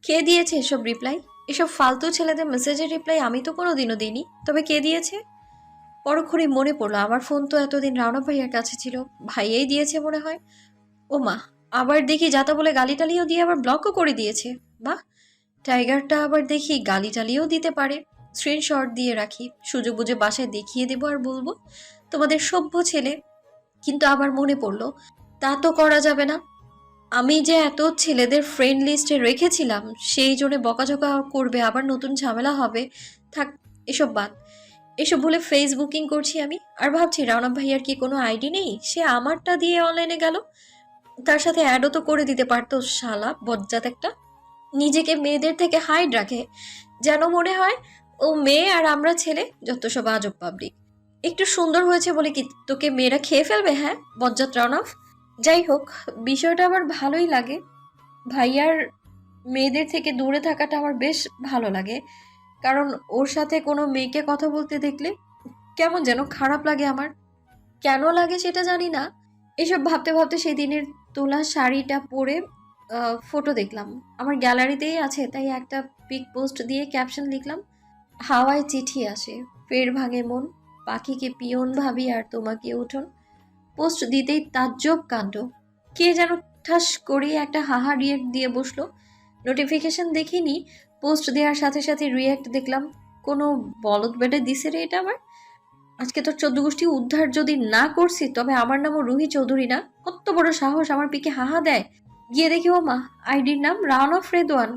কে দিয়েছে এসব রিপ্লাই? এসব ফালতু ছেলেদের মেসেজের রিপ্লাই আমি তো কোনোদিনও দিইনি। তবে কে দিয়েছে? পরক্ষণেই মনে পড়লো আমার ফোন তো এতদিন রাওনা ভাইয়ার কাছে ছিল। ভাইয়াই দিয়েছে মনে হয়। ও মা, আবার দেখি যাতা বলে গালি টালিও দিয়ে আবার ব্লকও করে দিয়েছে। বাহ, টাইগারটা আবার দেখি গালি টালিও দিতে পারে। স্ক্রিনশট দিয়ে রাখি, সুযোগ বুঝে বাসায় দেখিয়ে দেবো আর বলবো তোমাদের সভ্য ছেলে। কিন্তু আবার মনে পড়লো তা তো করা যাবে না। আমি যে এত ছেলেদের ফ্রেন্ড লিস্টে রেখেছিলাম, সেই জন্য বকাঝকা করবে, আবার নতুন ঝামেলা হবে। থাক, এসব বাদ। এসব বলে ফেস বুকিং করছি আমি, আর ভাবছি রাওনা ভাইয়ার কি কোনো আইডি নেই? সে আমারটা দিয়ে অনলাইনে গেল। তার সাথে অ্যাডও তো করে দিতে পারতো, শালা বজ্জাত একটা। নিজেকে মেয়েদের থেকে হাইড রাখে, যেন মনে হয় ও মেয়ে আর আমরা ছেলে। যত সব আজব পাবলিক। একটু সুন্দর হয়েছে বলে কি তোকে মেয়েরা খেয়ে ফেলবে? হ্যাঁ বজ্জাত রনফ। যাই হোক, বিষয়টা আবার ভালোই লাগে। ভাইয়ার মেয়েদের থেকে দূরে থাকাটা আমার বেশ ভালো লাগে, কারণ ওর সাথে কোনো মেয়েকে কথা বলতে দেখলে কেমন যেন খারাপ লাগে আমার। কেন লাগে সেটা জানি না। এসব ভাবতে ভাবতে সেই দিনের তোলা শাড়িটা পরে ফটো দেখলাম, আমার গ্যালারিতেই আছে। তাই একটা পিক পোস্ট দিয়ে ক্যাপশন লিখলাম, হাওয়ায় চিঠি আসে, ফের ভাঙে মন, পাখিকে পিয়ন ভাবি আর তোমাকে উঠোন। পোস্ট দিতেই তাজ্জব কাণ্ড, কে যেন ঠাস করে একটা হাহা রিয়েক্ট দিয়ে বসলো। নোটিফিকেশন দেখিনি, পোস্ট দেওয়ার সাথে সাথে রিয়েক্ট দেখলাম। কোনো বলদ বেডে দিছে রে এটা আবার। আজকে তোর 14 গোষ্ঠী উদ্ধার যদি না করছি, তবে আমার নামও রুহি চৌধুরী না। কত বড় সাহস আমার পিকে হাহা দেয়। গিয়ে দেখি ও মা, আইডির নাম রাওনা ফ্রেদওয়ান।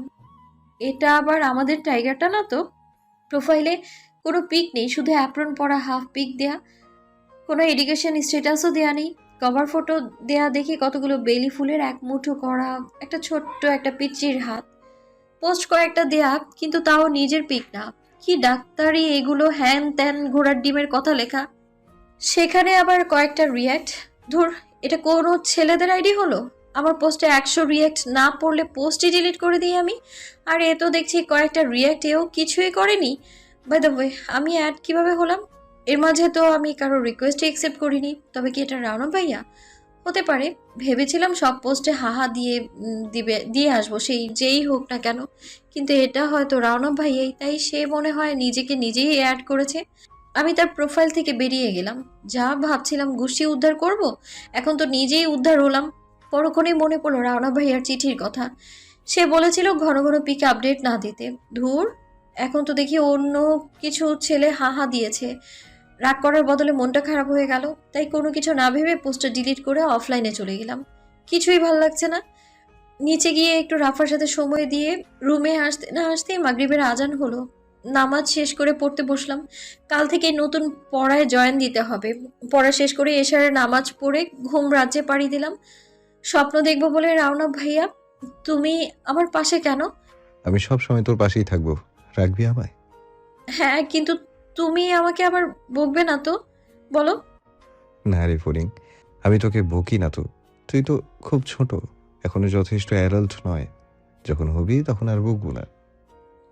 এটা আবার আমাদের টাইগারটা না তো। প্রোফাইলে কোনো পিক নেই, শুধু অ্যাপ্রন পরা হাফ পিক দেয়া। কোনো এডুকেশন স্ট্যাটাসও দেয়া নেই। কভার ফটো দেয়া দেখি কতগুলো বেলি ফুলের এক মুঠো করা একটা ছোট্ট একটা পিচ্চির হাত। পোস্ট কয়েকটা দেয়া, কিন্তু তাও নিজের পিক না। কি ডাক্তারি এগুলো, হ্যান ত্যান ঘোড়ার ডিমের কথা লেখা। সেখানে আবার কয়েকটা রিয়্যাক্ট। ধুর, এটা কোনো ছেলেদের আইডি হলো? আমার পোস্টে 100 রিয়্যাক্ট না পড়লে পোস্টই ডিলিট করে দিই আমি। আর এ তো দেখছি কয়েকটা রিয়্যাক্ট এও কিছুই করেনি। বাই দ্য ওয়ে, আমি অ্যাড কিভাবে হলাম? এর মাঝে তো আমি কারো রিকোয়েস্টই অ্যাকসেপ্ট করিনি। তবে কি এটা রাওনা ভাইয়া? হতে পারে। ভেবেছিলাম সব পোস্টে হাহা দিয়ে দিয়ে আসবো, সেই যেই হোক না কেন। কিন্তু এটা হয়তো রাওনা ভাইয়াই, তাই সে মনে হয় নিজেকে নিজেই অ্যাড করেছে। আমি তার প্রোফাইল থেকে বেরিয়ে গেলাম। যা ভাবছিলাম গোষ্ঠী উদ্ধার করব, এখন তো নিজেই উদ্ধার হলাম। পরক্ষণেই মনে পড়লো রাওনা ভাইয়ার চিঠির কথা। সে বলেছিল ঘন ঘন পিকে আপডেট না দিতে। ধুর, এখন তো দেখি অন্য কিছু ছেলে হাহা দিয়েছে। রাগ করার বদলে মনটা খারাপ হয়ে গেল। তাই কোনো কিছু না ভেবে পোস্টটা ডিলিট করে অফলাইনে চলে গেলাম। কিছুই ভাল লাগছে না। নিচে গিয়ে একটু রাফার সাথে সময় দিয়ে রুমে আসতে না আসতেই মাগরিবের আজান হলো। নামাজ শেষ করে পড়তে বসলাম। কাল থেকে নতুন পড়ায় জয়েন দিতে হবে। পড়া শেষ করে এশারের নামাজ পড়ে ঘুম রাজ্যে পাড়ি দিলাম। স্বপ্ন দেখবো বলে রাওনা ভাইয়া, তুমি আমার পাশে কেন? আমি সব সময় তোর পাশেই থাকবো, রাখবি আমায়? হ্যাঁ, কিন্তু তুমি আমাকে আবার বকবে না তো? বলো। না রে ফড়িং, আমি তোকে বকি না তো। তুই তো খুব ছোট, এখনো যথেষ্ট অ্যাডাল্ট নয়। যখন হবি তখন আর বকবো না।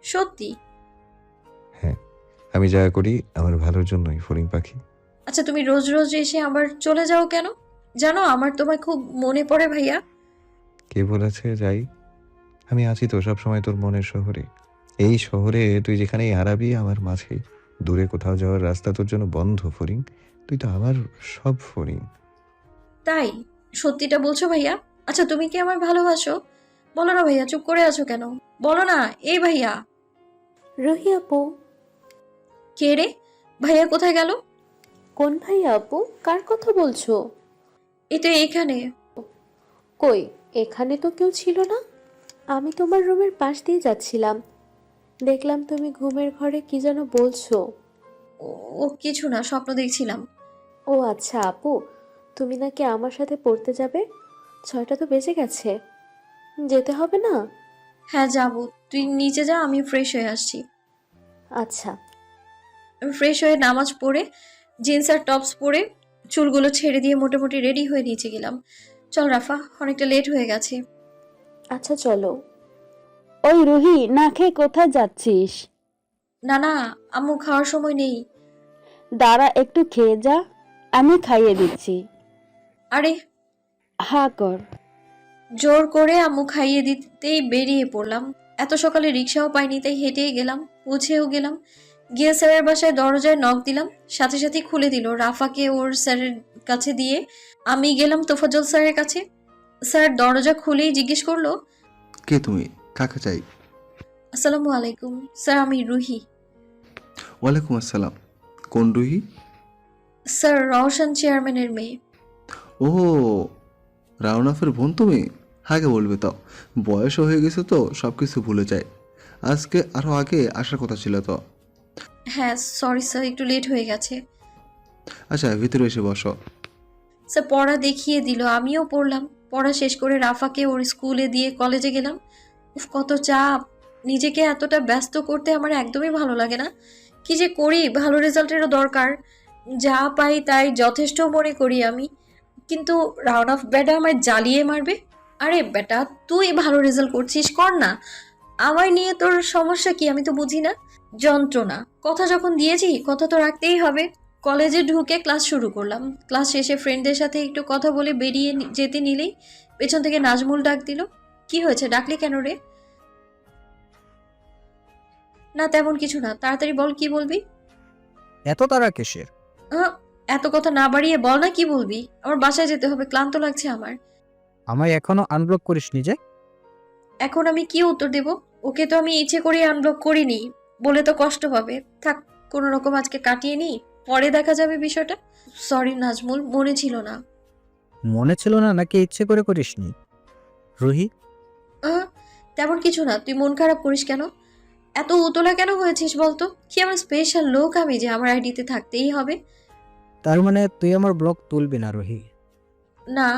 সত্যি? হ্যাঁ, আমি যা করি আমার ভালোর জন্যই ফড়িং পাখি। আচ্ছা, তুমি রোজ রোজ এসে আবার চলে যাও কেন? জানো আমার তোমায় খুব মনে পড়ে ভাইয়া। কে বলেছে যাই? আমি আছি তো সব সময় তোর মনের শহরে। এই শহরে তুই যেখানেই হারাবি আমার মাঝে। দূরে কোথাও যাওয়ার রাস্তা তোর জন্য বন্ধ ফড়িং। তুই তো আমার সব ফড়িং। তাই? সত্যিটা বলছো ভাইয়া? আচ্ছা, তুমি কি আমার ভালোবাসো? বলো না ভাইয়া, চুপ করে আছো কেন? বলো না। এই ভাইয়া। রুহি আপু। কে রে? ভাইয়া কোথায় গেল? কোন ভাইয়া আপু, কার কথা বলছো? এই তো এইখানে। কই, এখানে তো কেউ ছিল না। আমি তোমার রুমের পাশ দিয়ে যাচ্ছিলাম, দেখলাম তুমি ঘুমের ঘরে কি যেন বলছো। ও ও কিছু না, স্বপ্ন দেখছিলাম। ও আচ্ছা আপু, তুমি নাকি আমার সাথে পড়তে যাবে? 6টা তো বেজে গেছে, যেতে হবে না? হ্যাঁ যাবো, তুই নিচে যা, আমি ফ্রেশ হয়ে আসছি। আচ্ছা। আমি ফ্রেশ হয়ে নামাজ পড়ে জিন্স আর টপস পরে চুলগুলো ছেড়ে দিয়ে মোটামুটি রেডি হয়ে নিচে গেলাম। চল রাফা, অনেকটা লেট হয়ে গেছে। আচ্ছা চলো। ওই রুহি, না খেয়ে কোথায় যাচ্ছিস? না না, আম্মু খাওয়ার সময় নেই। দাঁড়া, একটু খেয়ে যা, আমি খাইয়ে দিচ্ছি। আরে, হা কর। জোর করে আম্মু খাইয়ে দিতেই বেরিয়ে পড়লাম। এত সকালে রিক্সাও পাইনি, তাই হেঁটেই গেলাম, পৌঁছেও গেলাম। গিয়ে স্যারের বাসায় দরজায় নক দিলাম, সাথে সাথেই খুলে দিল। রাফাকে ওর স্যারের কাছে দিয়ে আমি গেলাম তোফাজ্জল স্যারের কাছে। স্যার দরজা খুলেই জিজ্ঞেস করলো, কে তুমি? কাকে চাই? আসসালামু আলাইকুম স্যার, আমি রুহি। ওয়ালাইকুম আসসালাম। কোন রুহি? স্যার, রওশন চেয়ারম্যানের মেয়ে। ও, রাওনাফের বোন তুমি? আগে বলবে তো, বয়সও হয়ে গেছে তো সব কিছু ভুলে যায়। আজকে আরও আগে আসার কথা ছিল তো। হ্যাঁ সরি স্যার, একটু লেট হয়ে গেছে। আচ্ছা, ভিতরে এসে বসো। স্যার পড়া দেখিয়ে দিল, আমিও পড়লাম। পড়া শেষ করে রাফাকে ওর স্কুলে দিয়ে কলেজে গেলাম। উফ, কত চাপ! নিজেকে এতটা ব্যস্ত করতে আমার একদমই ভালো লাগে না। কি যে করি, ভালো রেজাল্টেরও দরকার। যা পাই তাই যথেষ্ট মনে করি আমি। কিন্তু রাউন্ড অফ বেটা আমায় জ্বালিয়ে মারবে। আরে বেটা, তুই ভালো রেজাল্ট করছিস, কর না। আমায় নিয়ে তোর সমস্যা কি আমি তো বুঝি না। যন্ত্রণা, কথা যখন দিয়েছি কথা তো রাখতেই হবে। কলেজে ঢুকে ক্লাস শুরু করলাম। ক্লাস শেষে ফ্রেন্ডদের সাথে একটু কথা বলে বেরিয়ে যেতে নিলেই পেছন থেকে নাজমুল ডাক দিল। কি হয়েছে, ডাকলি কেন রে? না তেমন কিছু না, তাড়াতাড়ি বল, কি বলবি? এত তারা কিসের? আহ, এত কথা না বাড়িয়ে বল না, কি বলবি? আমার বাসায় যেতে হবে, ক্লান্ত লাগছে আমার। আমায় এখনো আনব্লক করিসনি যে? এখন আমি কি উত্তর দেব? ওকে তো আমি ইচ্ছে করে আনব্লক করিনি, বলে তো কষ্ট পাবে। থাক, কোনো রকম আজকে কাটিয়ে নি, পরে দেখা যাবে বিষয়টা। সরি নাজমুল, মনে ছিল না। মনে ছিল না নাকি ইচ্ছে করে করিসনি? রুহি, আহ, তেমন কিছু না, তুই মন খারাপ করিস কেন? এত উতলা কেন হয়েছিস বলতো? কি আমার স্পেশাল লোক আমি যে আমার আইডিতে থাকতেই হবে? তার মানে তুই আমার ব্লক তুলবি না রুহি? না,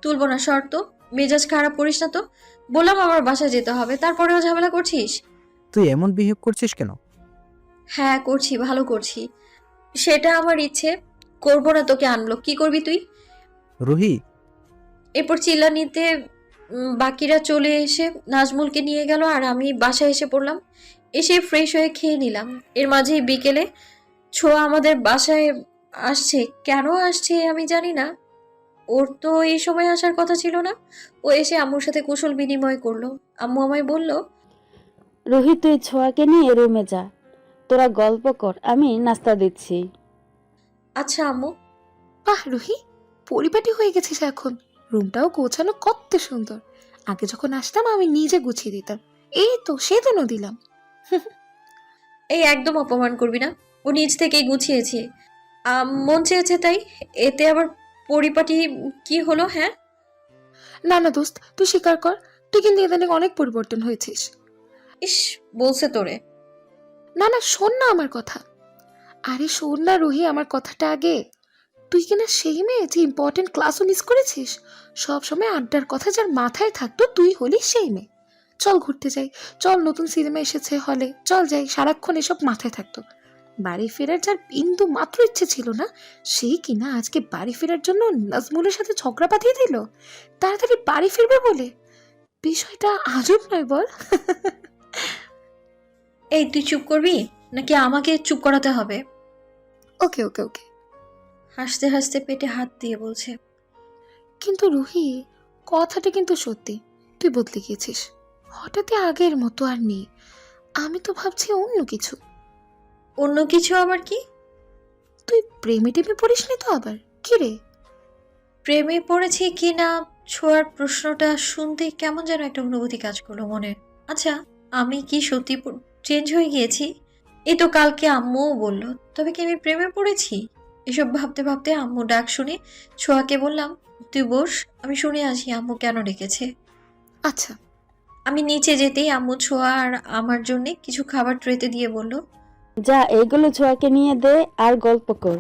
তুলবো না, শর্ত। মেজাজ খারাপ করিস না তো। বললাম আমার বাসায় যেতে হবে, তারপরেও ঝামেলা করছিস। তুই এমন বিহেভ করছিস কেন? হ্যাঁ করছি, ভালো করছি। সেটা আমার ইচ্ছে। করবো না তোকে আনব্লক, কি করবি তুই? রুহি, এরপর চিল্লানিতে বাকিরা চলে এসে নাজমুলকে নিয়ে গেল, আর আমি বাসায় এসে পড়লাম। এসে ফ্রেশ হয়ে খেয়ে নিলাম। এর মাঝেই বিকেলে ছোঁয়া আমাদের বাসায় আসছে। কেন আসছে আমি জানি না, ওর তো এই সময় আসার কথা ছিল না। ও এসে আম্মুর সাথে কুশল বিনিময় করলো। আম্মু আমায় বলল, রুহি, তুই ছোঁয়াকে নিয়ে রুমে যা, তোরা গল্প কর, আমি নাস্তা দিচ্ছি। আচ্ছা আম্মু। বাহ রুহি, পরিপাটি হয়ে গেছিস এখন। রুমটাও গোছানো কত সুন্দর। আগে যখন আসতাম আমি নিজে গুছিয়ে দিতাম। এই তো সেদিনও দিলাম। এই একদম অপমান করবি না, ও নিজ থেকেই গুছিয়েছে। মন চেয়েছে তাই। এতে আবার পরিপাটি কি হলো? হ্যাঁ, না না দোস্ত, তুই স্বীকার কর, তুই কিন্তু ইদানিং অনেক পরিবর্তন হয়েছিস। ইস, বলছে তোরে। না না, শোন না আমার কথা। আরে শোন না রুহি, আমার কথাটা আগে। তুই কিনা সেই মেয়ে যে ইম্পর্টেন্ট ক্লাসও মিস করেছিস। সব সময় আড্ডার কথা যার মাথায় থাকতো তুই হলি সেই মেয়ে। চল ঘুরতে যাই, চল নতুন সিনেমা এসেছে হলে, চল যাই। সারাক্ষণ এসব মাথায় থাকতো। বাড়ি ফেরার যার বিন্দু মাত্র ইচ্ছে ছিল না, সেই কিনা আজকে বাড়ি ফেরার জন্য নাজমুলের সাথে ঝগড়া পাঠিয়ে দিল তাড়াতাড়ি বাড়ি ফিরবে বলে। বিষয়টা আজব নয় বল? এই তুই চুপ করবি নাকি আমাকে চুপ করাতে হবে? ওকে ওকে ওকে। হাসতে হাসতে পেটে হাত দিয়ে বলছে, কিন্তু রুহি, কথাটা কিন্তু সত্যি, তুই বদলে গিয়েছিস। হঠাৎই আগের মতো আর নেই। আমি তো ভাবছি অন্য কিছু। অন্য কিছু আবার কি? তুই প্রেমে টেমে পড়িসনি তো আবার? কি রে? প্রেমে পড়েছি কি না ছোঁয়ার প্রশ্নটা শুনতে কেমন যেন একটা অনুভূতি কাজ করলো মনে। আচ্ছা, আমি কি সত্যি চেঞ্জ হয়ে গিয়েছি? এই তো কালকে আম্মুও বলল, তবে কি আমি প্রেমে পড়েছি? এসব ভাবতে ভাবতে আম্মু ডাক শুনে ছোঁয়াকে বললাম, তুই বস, আমি শুনে আসি আম্মু কেন ডেকেছে। আচ্ছা। আমি নিচে যেতেই আম্মু ছোঁয়া আর আমার জন্য কিছু খাবার ট্রেতে দিয়ে বলল, যা, এইগুলো ছোঁয়াকে নিয়ে দে আর গল্প কর।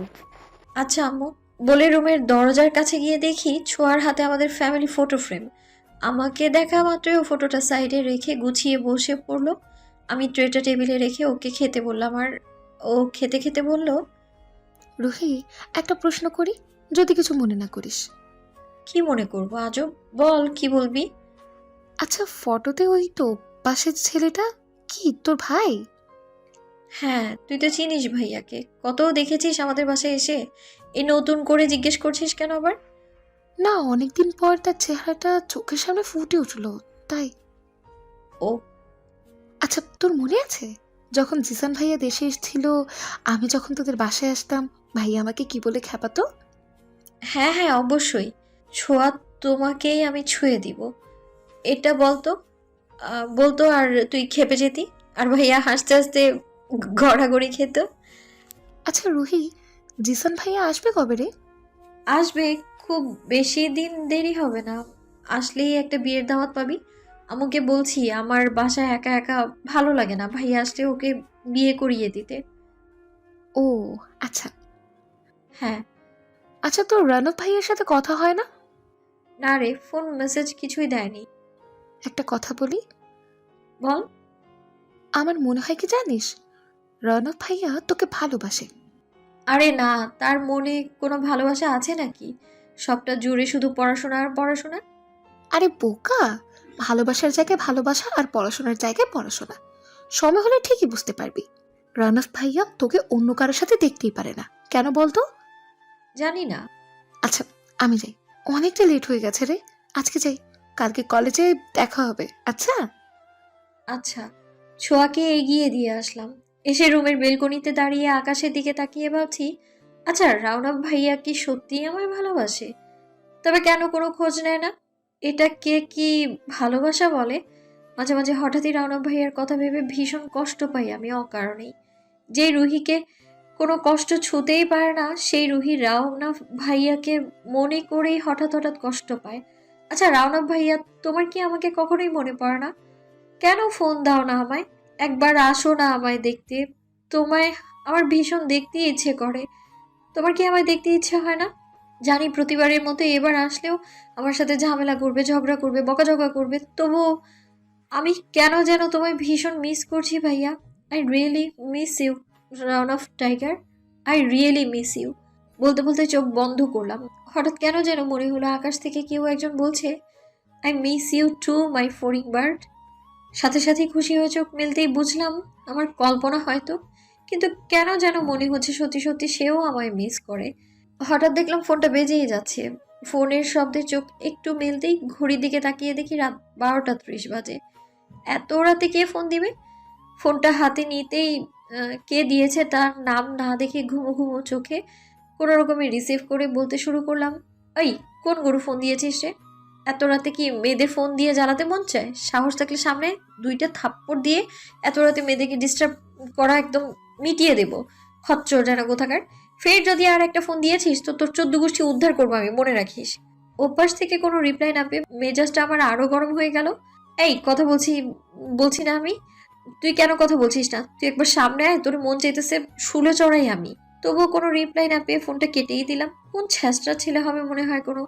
আচ্ছা আম্মু। বলে রুমের দরজার কাছে গিয়ে দেখি ছোঁয়ার হাতে আমাদের ফ্যামিলি ফটো ফ্রেম। আমাকে দেখা মাত্রই ও ফটোটা সাইডে রেখে গুছিয়ে বসে পড়লো। আমি ট্রেটা টেবিলে রেখে ওকে খেতে বললাম, আর ও খেতে খেতে বলল, রুহি, একটা প্রশ্ন করি, যদি কিছু মনে না করিস। কি মনে করবো আজব, বল কি বলবি। আচ্ছা, ফটোতে ওই তো পাশের ছেলেটা কি তোর ভাই? হ্যাঁ, তুই তো চিনিস ভাইয়াকে, কত দেখেছিস আমাদের বাসায় এসে। এই নতুন করে জিজ্ঞেস করছিস কেন আবার? না, অনেকদিন পর তার চেহারাটা চোখের সামনে ফুটে উঠলো তাই। ও, তোর মনে আছে যখন জিসান ভাইয়া দেশে এসেছিল, আমি যখন তোদের বাসায় আসতাম, ভাইয়া আমাকে কি বলে খেপাতো? হ্যাঁ হ্যাঁ, অবশ্যই। ছোঁয়া তোমাকেই আমি ছুঁয়ে দিব, এটা বলতো। বলতো আর তুই খেপে যেতি, আর ভাইয়া হাসতে হাসতে গড়াগড়ি খেত। আচ্ছা রুহি, জিসান ভাইয়া আসবে কবে রে? আসবে, খুব বেশি দিন দেরি হবে না। আসলেই একটা বিয়ের দাওয়াত পাবি। আমাকে বলছি, আমার বাসায় একা একা ভালো লাগে না, ভাইয়া আসলে ওকে বিয়ে করিয়ে দিতে। ও আচ্ছা। হ্যাঁ। আচ্ছা, তোর রনব ভাইয়ের সাথে কথা হয় না? না রে, ফোন মেসেজ কিছুই দেয়নি। একটা কথা বলি, বল। আমার মনে হয় কি জানিস, রনব ভাইয়া তোকে ভালোবাসে। আরে না, তার মনে কোনো ভালোবাসা আছে নাকি? সবটা জুড়ে শুধু পড়াশোনা আর পড়াশোনা। আরে বোকা, ভালোবাসার জায়গায় ভালোবাসা আর পড়াশোনার জায়গায় পড়াশোনা। সময় হলে ঠিকই বুঝতে পারবি। রনব ভাইয়া তোকে অন্য কারোর সাথে দেখতেই পারে না, কেন বলতো? জানি না। আচ্ছা আমি যাই, অনেকটা লেট হয়ে গেছে রে। আজকে যাই, কালকে কলেজে দেখা হবে। আচ্ছা। আচ্ছা। ছোঁয়াকে এগিয়ে দিয়ে আসলাম। এসে রুমের বেলকনিতে দাঁড়িয়ে আকাশের দিকে তাকিয়ে ভাবছি, আচ্ছা রাউনাব ভাইয়া কি সত্যিই আমায় ভালোবাসে? তবে কেন কোনো খোঁজ নেয় না? এটাকে কি ভালোবাসা বলে? মাঝে মাঝে হঠাৎই রাউনাব ভাইয়ার কথা ভেবে ভীষণ কষ্ট পাই আমি অকারণেই। যে রুহিকে কোনো কষ্ট ছুতেই পারে না, সেই রুহি রাউনাব ভাইয়াকে মনে করেই হঠাৎ হঠাৎ কষ্ট পায়। আচ্ছা রাউনাব ভাইয়া, তোমার কি আমাকে কখনোই মনে পড়ে না? কেন ফোন দাও না আমায়? একবার আসো না আমায় দেখতে। তোমায় আমার ভীষণ দেখতে ইচ্ছে করে। তোমার কি আমায় দেখতে ইচ্ছে হয় না? জানি প্রতিবারের মতো এবার আসলেও আমার সাথে ঝামেলা করবে, ঝগড়া করবে, বকাঝকা করবে, তবুও আমি কেন যেন তোমায় ভীষণ মিস করছি ভাইয়া। I really miss you round of tiger. I really miss you. বলতে বলতে চোখ বন্ধ করলাম। হঠাৎ কেন যেন মনে হলো আকাশ থেকে কেউ একজন বলছে, I miss you too my foreign bird. সাথে সাথেই খুশি হয়ে চোখ মেলতেই বুঝলাম আমার কল্পনা হয়তো, কিন্তু কেন যেন মনে হচ্ছে সত্যি সত্যি সেও আমায় মিস করে। হঠাৎ দেখলাম ফোনটা বেজেই যাচ্ছে। ফোনের শব্দে চোখ একটু মেলতেই ঘড়ির দিকে তাকিয়ে দেখি রাত 12:30 বাজে। এত রাতে কে ফোন দিবে? ফোনটা হাতে নিতেই কে দিয়েছে তার নাম না দেখে ঘুমো ঘুমো চোখে কোনো রকমে রিসিভ করে বলতে শুরু করলাম, ওই কোন গরু ফোন দিয়েছিস রে? এত রাতে কি মেয়েদের ফোন দিয়ে জ্বালাতে মন চায়? সাহস থাকলে সামনে 2টা থাপ্পড় দিয়ে এত রাতে মেয়েদেরকে ডিস্টার্ব করা একদম মিটিয়ে দেব। খচ্চর যেন কোথাকার। ফের যদি আর একটা ফোন দিয়েছিস তো তোর 14 গোষ্ঠী উদ্ধার করবো আমি, মনে রাখিস। ওপাশ থেকে কোনো রিপ্লাই না পেয়ে মেজাজটা আমার আরো গরম হয়ে গেল। এই কথা বলছি, বলছি না আমি? তুই কেন কথা বলছিস না? তুই একবার সামনে আয়, তোর মন চাইতেছে শুলে চড়াই আমি। তবুও কোনো রিপ্লাই না পেয়ে ফোনটা কেটেই দিলাম। কোন ছ্যাঁচড়া ছেলে হবে মনে হয়, কোনো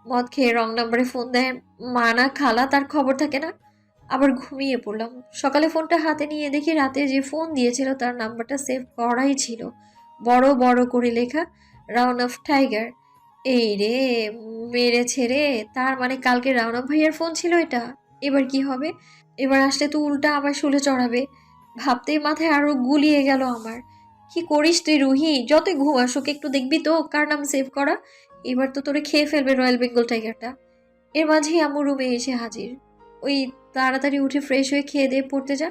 মদ খেয়ে রং নাম্বারে ফোন দেয়, মা না খালা তার খবর থাকে না। আবার ঘুমিয়ে পড়লাম। সকালে ফোনটা হাতে নিয়ে দেখি রাতে যে ফোন দিয়েছিল তার নাম্বারটা সেভ করাই ছিল, বড় বড় করে লেখা, রাউন্ড অফ টাইগার। এই রে, মেরেছে রে। তার মানে কালকে রাউন্ড অফ ভাইয়ার ফোন ছিল এটা। এবার কি হবে? এবার আসলে তো উল্টা আবার শুলে চড়াবে। ভাবতেই মাথায় আরো গুলিয়ে গেল আমার। কি করিস তুই রুহি? যতই ঘুম আসুক একটু দেখবি তো কার নাম সেভ করা। এবার তো তোরে খেয়ে ফেলবে রয়্যাল বেঙ্গল টাইগারটা। এর মাঝেই আম্মু রুমে এসে হাজির। ওই তাড়াতাড়ি উঠে ফ্রেশ হয়ে খেয়ে দিয়ে পড়তে যা,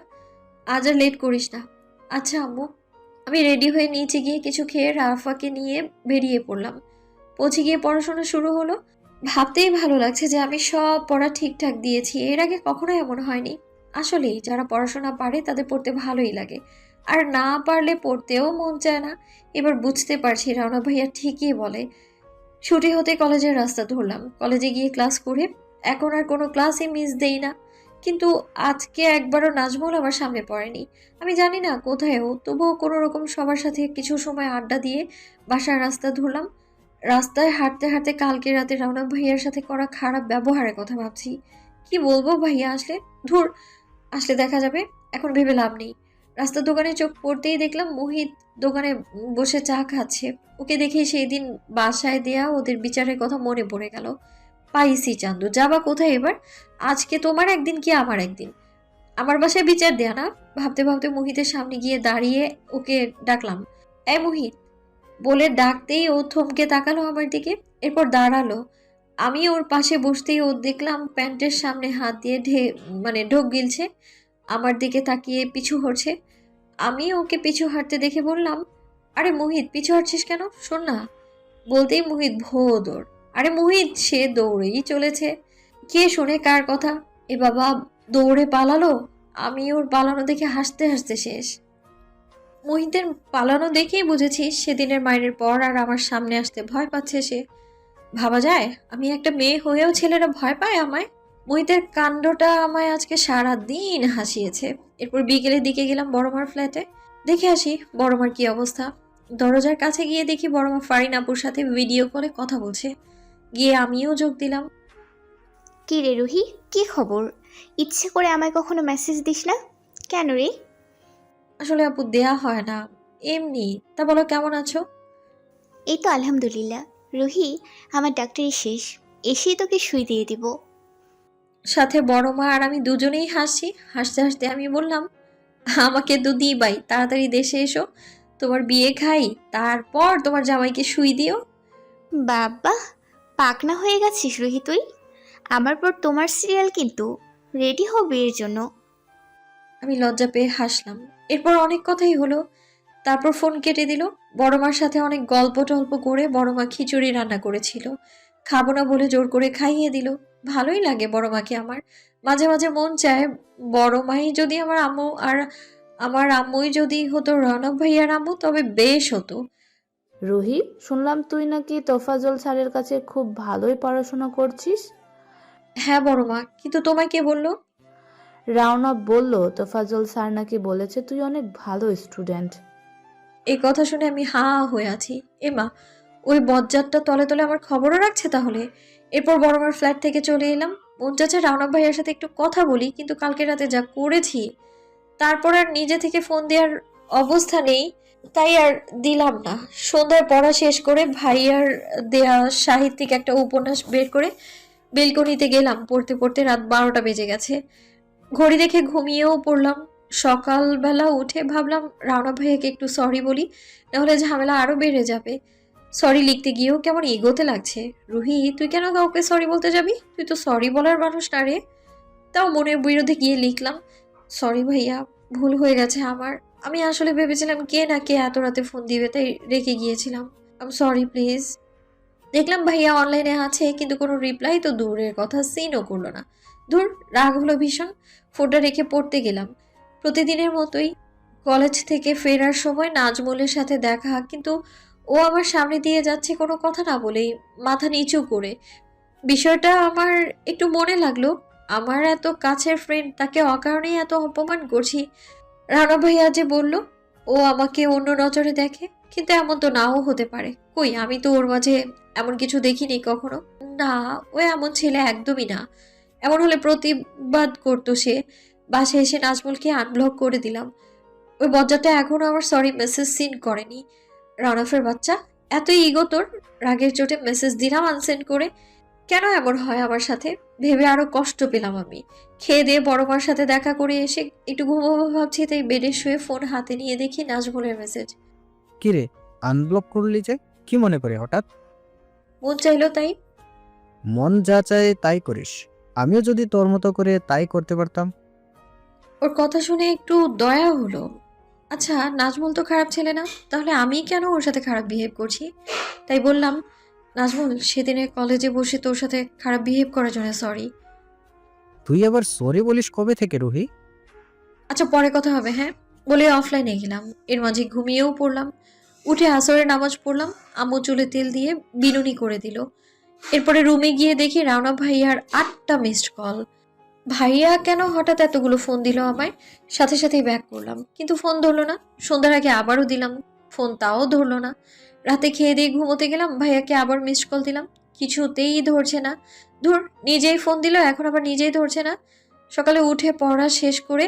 আজ আর লেট করিস না। আচ্ছা আম্মু। আমি রেডি হয়ে নিচে গিয়ে কিছু খেয়ে রাফাকে নিয়ে বেরিয়ে পড়লাম। পৌঁছে গিয়ে পড়াশোনা শুরু হলো। ভাবতেই ভালো লাগছে যে আমি সব পড়া ঠিকঠাক দিয়েছি। এর আগে কখনো এমন হয়নি। আসলেই যারা পড়াশোনা পারে তাদের পড়তে ভালোই লাগে, আর না পারলে পড়তেও মন চায় না। এবার বুঝতে পারছি রানা ভাইয়া ঠিকই বলে। ছুটি হতে কলেজের রাস্তা ধরলাম। কলেজে গিয়ে ক্লাস করে এখন আর কোনো ক্লাসই মিস দেই না। কিন্তু আজকে একবারও নাজমুল আমার সামনে পড়েনি। আমি জানি না কোথায় ও, তবুও কোনো রকম সবার সাথে কিছু সময় আড্ডা দিয়ে বাসার রাস্তা ধরলাম। রাস্তায় হাঁটতে হাঁটতে কালকে রাতে রওনক ভাইয়ার সাথে করা খারাপ ব্যবহারের কথা ভাবছি। কি বলবো ভাইয়া আসলে? ধুর, আসলে দেখা যাবে, এখন ভেবে লাভ নেই। রাস্তার দোকানে চোখ পড়তেই দেখলাম মুহিত দোকানে বসে চা খাচ্ছে। ওকে দেখে সেই দিন বাসায় দেয়া ওদের বিচারের কথা মনে পড়ে গেল। পাইছি চান্দু, যাবা কোথায় এবার? আজকে তোমার একদিন কি আমার একদিন? আমার বাসায় বিচার দেয়া না? ভাবতে ভাবতে মুহিতের সামনে গিয়ে দাঁড়িয়ে ওকে ডাকলাম, এই মুহিত বলে ডাকতেই ও থমকে তাকালো আমার দিকে, এরপর দাঁড়ালো। আমি ওর পাশে বসতেই ও দেখলাম প্যান্টের সামনে হাত দিয়ে ঢোক গিলছে। আমার দিকে তাকিয়ে পিছু হটছে। আমি ওকে পিছু হাঁটতে দেখে বললাম, আরে মোহিত পিছু হাঁটছিস কেন, শোন না। বলতেই মোহিত ভো দৌড়। আরে মোহিত, সে দৌড়েই চলেছে। কে শোনে কার কথা। এ বাবা, দৌড়ে পালালো। আমি ওর পালানো দেখে হাসতে হাসতে শেষ। মোহিতের পালানো দেখেই বুঝেছি সেদিনের মায়ের পর আর আমার সামনে আসতে ভয় পাচ্ছে সে। ভাবা যায় আমি একটা মেয়ে হয়েও ছেলেরা ভয় পায় আমায়। মোহিতের কাণ্ডটা আমায় আজকে সারা দিন হাসিয়েছে। এরপর বিকেলের দিকে গেলাম বড়মার ফ্ল্যাটে। দেখে আসি বড়মার কি অবস্থা। দরজার কাছে গিয়ে দেখি বড়মা ফারিন আপুর সাথে ভিডিও কলে কথা বলছে। গিয়ে আমিও যোগ দিলাম। কি রে রুহি, কি খবর? ইচ্ছে করে আমায় কখনো মেসেজ দিস না কেন রে? আসলে আপু দেয়া হয় না, এমনি। তা বলো কেমন আছো? এই তো আলহামদুলিল্লাহ। রুহি, আমার ডাক্তারি শেষ, এসেই তোকে শুই দিয়ে দিব। সাথে বড়মা আর আমি দুজনেই হাসছি। হাসতে হাসতে আমি বললাম, আমাকে তো দিবাই, তাড়াতাড়ি দেশে এসো, তোমার বিয়ে খাই, তারপর তোমার জামাইকে শুই দিও। বাবা, পাকনা হয়ে গেছিস রুহি তুই। আমার পর তোমার সিরিয়াল কিন্তু, রেডি হও বিয়ের জন্য। আমি লজ্জা পেয়ে হাসলাম। এরপর অনেক কথাই হলো। তারপর ফোন কেটে দিল। বড়মার সাথে অনেক গল্প টল্প করে বড়মা খিচুড়ি রান্না করেছিল। খাবো না বলে জোর করে খাইয়ে দিল। ভালোই লাগে বড়মাকে আমার। মাঝে মাঝে মন চায় বড়মাই যদি আমার আম্মু আর আমার আম্মুই যদি হতো রনক ভাইয়ার আম্মু, তবে বেশ হতো। রুহি, শুনলাম তুই নাকি তোফাজল স্যারের কাছে খুব ভালোই পড়াশোনা করছিস। হ্যাঁ বড়মা, কিন্তু তোমায় কে বললো? রাওনা বলল তোফাজল স্যার নাকি বলেছে তুই অনেক ভালো স্টুডেন্ট। এই কথা শুনে আমি হা হয়ে আছি। এমা, ওই বজ্জাতটা তলে তলে আমার খবরও রাখছে তাহলে। এরপর বড়মার ফ্ল্যাট থেকে চলে এলাম। মন চাচ্ছে রাওনা ভাইয়ার সাথে একটু কথা বলি, কিন্তু কালকে রাতে যা করেছি তারপর আর নিজে থেকে ফোন দেওয়ার অবস্থা নেই, তাই আর দিলাম না। সন্ধ্যার পড়া শেষ করে ভাইয়ার দেয়া সাহিত্যিক একটা উপন্যাস বের করে বেলকনিতে গেলাম। পড়তে পড়তে রাত 12টা বেজে গেছে। ঘড়ি দেখে ঘুমিয়েও পড়লাম। সকালবেলা উঠে ভাবলাম রাওনা ভাইয়াকে একটু সরি বলি, নাহলে ঝামেলা আরো বেড়ে যাবে। সরি লিখতে গিয়েও কেমন এগোতে লাগছে। রুহি, তুই কেন কাউকে সরি বলতে যাবি? তুই তো সরি বলার মানুষ না রে। তাও মনের বিরুদ্ধে গিয়ে লিখলাম, সরি ভাইয়া, ভুল হয়ে গেছে আমার। আমি আসলে ভেবেছিলাম কে না কে এত রাতে ফোন দিবে, তাই রেখে গিয়েছিলাম। আম সরি প্লিজ। দেখলাম ভাইয়া অনলাইনে আছে, কিন্তু কোনো রিপ্লাই তো দূরের কথা, সিনও করলো না। ধুর, রাগ হলো ভীষণ। ফোনটা রেখে পড়তে গেলাম। প্রতিদিনের মতোই কলেজ থেকে ফেরার সময় নাজমুলের সাথে দেখা, কিন্তু ও আমার সামনে দিয়ে যাচ্ছে কোনো কথা না বলেই, মাথা নিচু করে। বিষয়টা আমার একটু মনে লাগলো। আমার এত কাছের ফ্রেন্ড, তাকে অকারণেই এত অপমান করছি। রানা ভাইয়া যে বলল ও আমাকে অন্য নজরে দেখে, কিন্তু এমন তো নাও হতে পারে। কই, আমি তো ওর মাঝে এমন কিছু দেখিনি কখনো। না, ও এমন ছেলে একদমই না। এমন হলে প্রতিবাদ করতো সে। বাসায় এসে নাজমুলকে আনব্লক করে দিলাম। ওই বজ্জাটা এখনো আমার সরি মেসেজ সিন করেনি। রনফের বাচ্চা, এত ইগো তোর! রাগের চোটে মেসেজ দিলাম আনসেন্ড করে। কেন এমন হয় আমার সাথে ভেবে আরো কষ্ট পেলাম আমি। খেয়ে দিয়ে বড়মার সাথে দেখা করে এসে একটু ঘুমোবো ভাবছি, তাই বেডে শুয়ে ফোন হাতে নিয়ে দেখি নাজমুলের মেসেজ। কি রে, আনব্লক করলি যে? কি মনে করে হঠাৎ? মন চাইলো তাই। মন যা চায় তাই করিস। আমিও যদি তোর মতো করে তাই করতে পারতাম। ওর কথা শুনে একটু দয়া হলো। আচ্ছা, নাজমুল তো খারাপ ছেলে না, তাহলে আমি কেন ওর সাথে খারাপ বিহেভ করছি? তাই বললাম, নাজমুল, সেদিনে কলেজে বসে তোর সাথে খারাপ বিহেভ করার জন্য সরি। তুই আবার সরি বলিস কবে থেকে রুহি? আচ্ছা, পরে কথা হবে, হ্যাঁ। বলে অফলাইনে গেলাম। এর মাঝে ঘুমিয়েও পড়লাম। উঠে আসরের নামাজ পড়লাম। আম্মু চুলে তেল দিয়ে বিনুনি করে দিল। এরপরে রুমে গিয়ে দেখি রাওনা ভাইয়ার 8টা মিসড কল। ভাইয়া কেন হঠাৎ এতগুলো ফোন দিল আমায়? সাথে সাথেই ব্যাক করলাম, কিন্তু ফোন ধরলো না। সন্ধ্যার আগে আবারও দিলাম ফোন, তাও ধরলো না। রাতে খেয়ে দিয়ে ঘুমোতে গেলাম, ভাইয়াকে আবার মিসড কল দিলাম, কিছুতেই ধরছে না। ধুর, নিজেই ফোন দিল, এখন আবার নিজেই ধরছে না। সকালে উঠে পড়া শেষ করে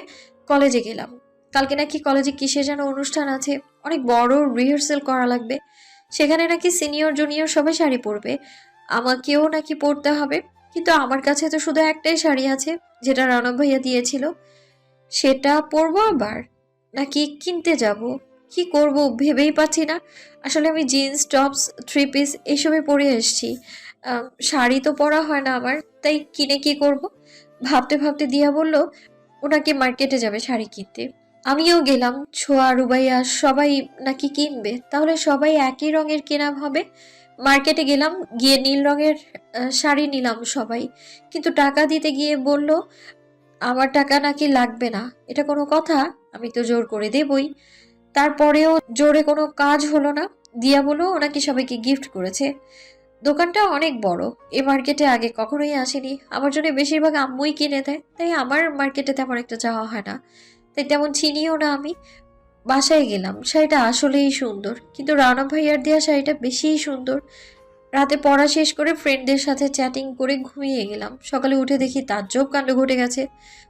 কলেজে গেলাম। কালকে নাকি কলেজে কিসে যেন অনুষ্ঠান আছে, অনেক বড় রিহার্সেল করা লাগবে। সেখানে নাকি সিনিয়র জুনিয়র সবাই শাড়ি পরবে, আমাকেও নাকি পরতে হবে। কিন্তু আমার কাছে তো শুধু একটাই শাড়ি আছে, যেটা রনক ভাইয়া দিয়েছিল। সেটা পরবো আবার, নাকি কিনতে যাব? কি করব ভেবেই পাচ্ছি না। আসলে আমি জিন্স টপস 3 পিস এসবে পরে এসেছি। শাড়ি তো পরা হয় না আমার, তাই কিনে কি করব? ভাবতে ভাবতে দিয়া বলল, ও নাকি মার্কেটে যাবে শাড়ি কিনতে। আমিও গেলাম, ছোঁয়া রুবাইয়া সবাই নাকি কিনবে, তাহলে সবাই একই রঙের কেনা হবে। মার্কেটে গেলাম, গিয়ে নীল রঙের শাড়ি নিলাম সবাই, কিন্তু টাকা দিতে গিয়ে বলল আমার টাকা নাকি লাগবে না। এটা কোনো কথা? আমি তো জোর করে দেবই। তারপরেও জোরে কোনো কাজ হলো না। দিয়া বলল ও নাকি সবাইকে গিফট করেছে। দোকানটা অনেক বড়, এ মার্কেটে আগে কখনোই আসেনি। আমার জন্য বেশিরভাগ আম্মুই কিনে দেয়, তাই আমার মার্কেটে তেমন একটা যাওয়া হয় না, তাই তেমন চিনিও না আমি। বাসায় গেলাম, শাড়িটা আসলেই সুন্দর, কিন্তু রানা ভাইয়ার দেওয়া শাড়িটা বেশিই সুন্দর। রাতে পড়া শেষ করে ফ্রেন্ডদের সাথে চ্যাটিং করে ঘুমিয়ে গেলাম। সকালে উঠে দেখি তাজ্জব কাণ্ড ঘটে গেছে।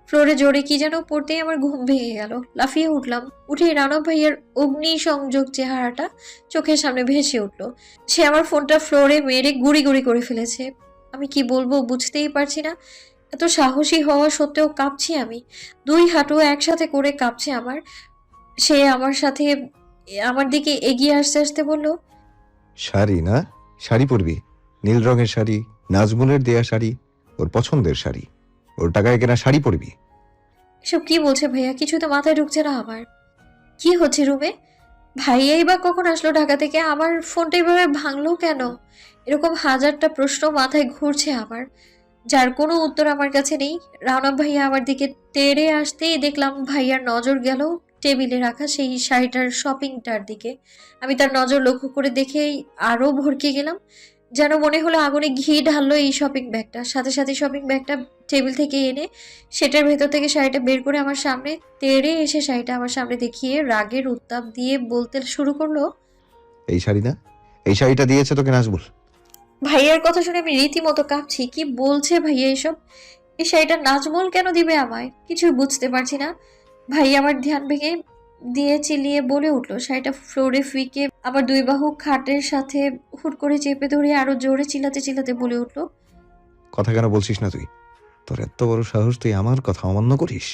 ফ্লোরে জোরে কি যেন পড়তেই আমার ঘুম ভেঙে গেল। লাফিয়ে উঠলাম, উঠে রানা ভাইয়ার অগ্নি সংযোগ চেহারাটা চোখের সামনে ভেসে উঠলো। সে আমার ফোনটা ফ্লোরে মেরে গুড়ি গুড়ি করে ফেলেছে। আমি কি বলবো বুঝতেই পারছি না। এত সাহসী হওয়া সত্ত্বেও কাঁপছি আমি। দুই হাঁটু একসাথে করে কাঁপছে আমার। সে আমার সাথে আমার দিকে এগিয়ে আসতে আসতে বলল, শাড়ি না? শাড়ি পরবি, নীল রঙের শাড়ি, নাজমুলের দেয়া শাড়ি, ওর পছন্দের শাড়ি, ওর টাকায় কেনা শাড়ি পরবি। এসব কি বলছে ভাইয়া? কিছু তো মাথায় ঢুকছে না আমার। কি হচ্ছে রুমে? ভাইয়াই বা কখন আসলো ঢাকা থেকে? আমার ফোনটা এভাবে ভাঙলো কেন? এরকম হাজারটা প্রশ্ন মাথায় ঘুরছে আমার, যার কোনো উত্তর আমার কাছে নেই। রানা ভাইয়া আমার দিকে তেড়ে আসতেই দেখলাম ভাইয়ার নজর গেল টেবিলে রাখা সেই শাড়িটার শপিংটার দিকে। আমি তার নজর লক্ষ্য করে দেখেই আরও ভড়কে গেলাম। যেন মনে হলো আগুনে ঘি ঢাললো এই শপিং ব্যাগটা। সাথে সাথে শপিং ব্যাগটা টেবিল থেকে এনে সেটার ভেতর থেকে শাড়িটা বের করে আমার সামনে তেড়ে এসে শাড়িটা আমার সামনে দেখিয়ে রাগের উত্তাপ দিয়ে বলতে শুরু করলো, এই শাড়ি না? এই শাড়িটা দিয়েছে তোকে নাজমুল। ভাইয়ার কথা শুনে আমি রীতিমতো কাঁপছি। কি বলছে ভাইয়া এসব? এই শাড়িটা নাজমুল কেন দিবে আমায়? কিছুই বুঝতে পারছি না। ভাইয়া আমার ধ্যান ভেঙে দিয়ে চিল্লিয়ে বলে উঠলো, শাড়িটা ফ্লোরে ফিকে আমার দুই বাহু খাটের সাথে হুট করে চেপে ধরে আরো জোরে চিল্লাতে চিল্লাতে বলে উঠলো, কথা কেন বলছিস না তুই? তোর এত বড় সাহস, তুই আমার কথা অমান্য করিস?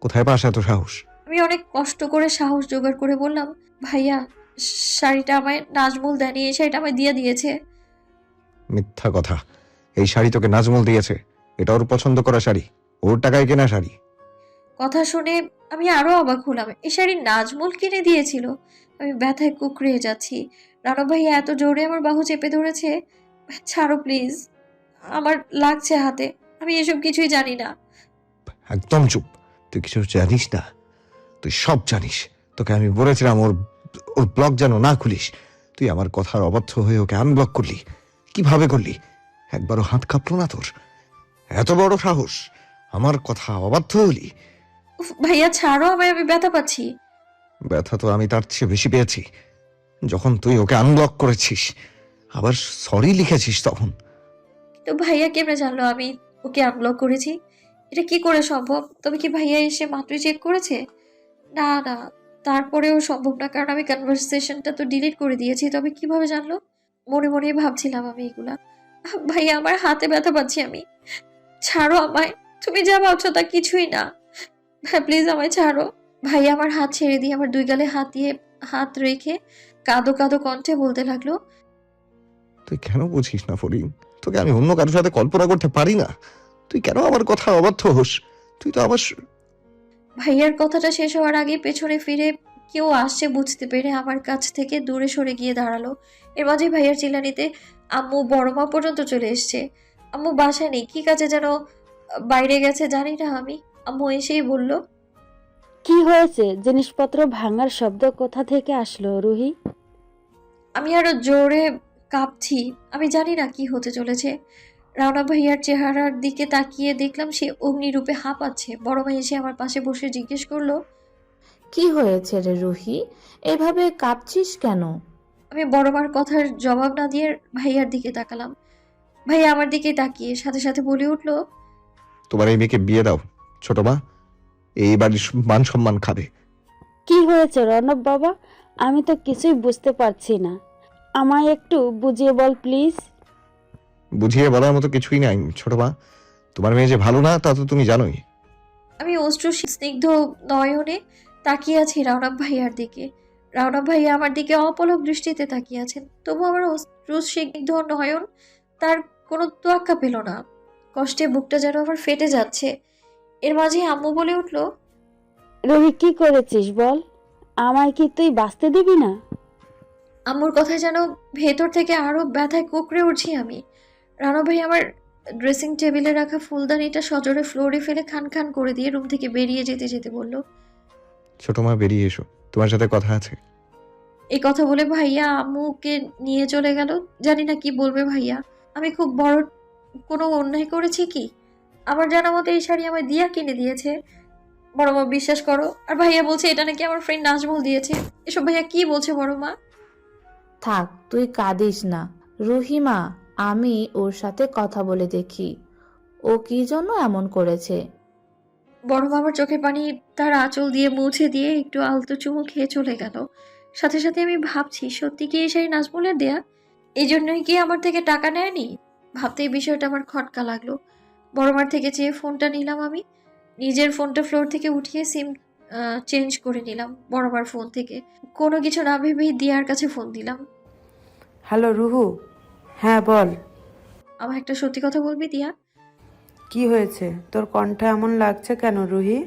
কোথায় পাস এত সাহস? আমি অনেক কষ্ট করে সাহস জোগাড় করে বললাম, ভাইয়া শাড়িটা আমায় নাজমুল দেয়নি, এই শাড়িটা আমায় দিয়ে দিয়েছে। মিথ্যা কথা। এই শাড়ি তোকে নাজমুল দিয়েছে। এটা ওর পছন্দ করা শাড়ি, ওর টাকায় কেনা শাড়ি। কথা শুনে আমি আরো অবাক হলাম। এই শাড়ি নাজমুল কিনে দিয়েছিল? আমি ব্যথায় কুঁকড়ে যাচ্ছি। রানা ভাইয়া এত জোরে আমার বাহু চেপে ধরেছে। ছাড়ো প্লিজ, আমার লাগছে হাতে। আমি এসব কিছুই জানি না। একদম চুপ। তুই কিছু জানিস না। তুই সব জানিস। তোকে আমি বলেছিলাম ওর ওর ব্লগ যেন না খুলিস। তুই আমার কথার অবাধ্য হয়ে ওকে আনব্লক করলি। কিভাবে করলি? একবারও হাত কাঁপলো না তোর? এত বড় সাহস, আমার কথা অবাধ্য হলি? উফ, ভাইয়া ছাড়ো আমায়, আমি ব্যথা পাচ্ছি। ব্যথা তো আমি তার চেয়ে বেশি পেয়েছি যখন তুই ওকে আনব্লক করেছিস, আবার সরি লিখেছিস তখন। তো ভাইয়া কেমনে জানলো আমি ওকে আনব্লক করেছি? এটা কি করে সম্ভব? তবে কি ভাইয়া এসে মাত্রই চেক করেছে? না না, তারপরেও সম্ভব না, কারণ আমি কনভারসেশনটা তো ডিলিট করে দিয়েছি। তবে কিভাবে জানলো? মনে মনেই ভাবছিলাম আমি এগুলা। ভাইয়া আমার হাতে ব্যথা পাচ্ছি আমি। ছাড়ো আমায়, তুমি যা ভাবছো তা কিছুই না। হ্যাঁ প্লিজ আমায় ছাড়ো। ভাইয়া আমার হাত ছেড়ে দিয়ে আমার দুই গালে হাত রেখে কাঁদো কাঁদো কণ্ঠে বলতে লাগলো, তুই কেন বুঝিস না ফরিং? তোকে আমি অন্য কারোর সাথে কল্পনা করতে পারি না? তুই কেন আমার কথা অবাধ্য হোস? তুই তো আবার ভাইয়ার কথাটা শেষ হওয়ার আগে পেছনে ফিরে কেউ আসছে বুঝতে পেরে আমার কাছ থেকে দূরে সরে গিয়ে দাঁড়ালো। এর মাঝে ভাইয়ার চিল্লানিতে আম্মু বড় মা পর্যন্ত চলে এসছে। আম্মু বাসায় নেই, কি কাজে যেন বাইরে গেছে জানি না আমি। আম্মু এসেই বলল, কি হয়েছে? জিনিসপত্র ভাঙার শব্দ কোথা থেকে আসলো রুহি? আমি আরো জোরে কাঁপছি। আমি জানি না কি হতে চলেছে। রানা ভাইয়ার চেহারার দিকে তাকিয়ে দেখলাম সে অগ্নিরূপে হাঁপাচ্ছে। বড় ভাই এসে আমার পাশে বসে জিজ্ঞেস করলো, কি হয়েছে রে রুহি? এভাবে কাঁপছিস কেন? আমি বড় মার কথার জবাব না দিয়ে ভাইয়ার দিকে তাকালাম। ভাইয়া আমার দিকে তাকিয়ে সাথে সাথে বলে উঠলো, তোমার এই মেয়েকে বিয়ে দাও ছোট মা। এই বাড়ির মান সম্মান খাবে। কি হয়েছে রণব বাবা? আমি তো কিছুই বুঝতে পারছি না। আমায় একটু বুঝিয়ে বল প্লিজ। বুঝিয়ে বলার মতো কিছুই নাই ছোট মা। তোমার মেয়ে যে ভালো না তা তো তুমি জানোই। আমি অশ্রু স্নিগ্ধ নয়নে তাকিয়ে আছি রওনক ভাইয়ার দিকে। রওনক ভাইয়া আমার দিকে অপলক দৃষ্টিতে তাকিয়ে আছেন, তবু আমার অশ্রু স্নিগ্ধ নয়ন তার কোনো তোয়াক্কা পেল না। কষ্টে বুকটা যেন আমার ফেটে যাচ্ছে। এর মাঝে আম্মু বলে উঠল, রুহি কি করেছিস বল, আমায় কি তুই বাঁচতে দিবি না? আম্মুর কথা যেন ভেতর থেকে আরো ব্যথায় কুঁকড়ে উঠছি আমি। রানা ভাই আমার ড্রেসিং টেবিলে রাখা ফুলদানিটা সজোরে ফ্লোরে ফেলে খান খান করে দিয়ে রুম থেকে বেরিয়ে যেতে যেতে বলল, ছোট মা বেরিয়ে এসো, তোমার সাথে কথা আছে। এই কথা বলে ভাইয়া আম্মুকে নিয়ে চলে গেল। জানি না কি বলবে ভাইয়া। আমি খুব বড় কোনো অন্যায় করেছি কি? আমার জানা মতো এই শাড়ি আমার দিয়া কিনে দিয়েছে, বড় মা, বিশ্বাস করো। আর ভাইয়া বলছে এটা নাকি আমার ফ্রেন্ড নাজমুল দিয়েছে। এসব ভাইয়া কি বলছে বড় মা? থাক, তুই কাঁদিস না রহিমা, আমি ওর সাথে কথা বলে দেখি ও কি জন্য এমন করেছে। বড় মা আমার চোখের পানি তার আঁচল দিয়ে মুছে দিয়ে একটু আলতো চুমু খেয়ে চলে গেল। সাথে সাথে আমি ভাবছি, সত্যি কি এই শাড়ি নাজমুলের দেয়া? এই জন্যই কি আমার থেকে টাকা নেয়নি? ভাবতেই বিষয়টা আমার খটকা লাগলো। বড় মার থেকে চেয়ে ফোনটা নিলাম আমি। নিজের ফোনটা ফ্লোর থেকে উঠিয়ে সিম চেঞ্জ করে নিলাম বড় মার ফোন থেকে। কোনো কিছু না ভেবেই দিয়ার কাছে ফোন দিলাম। হ্যালো রুহু, হ্যাঁ বল, আমার একটা সত্যি কথা বলবি দিয়া? কি হয়েছে? তোর কণ্ঠ এমন লাগছে কেন রুহি?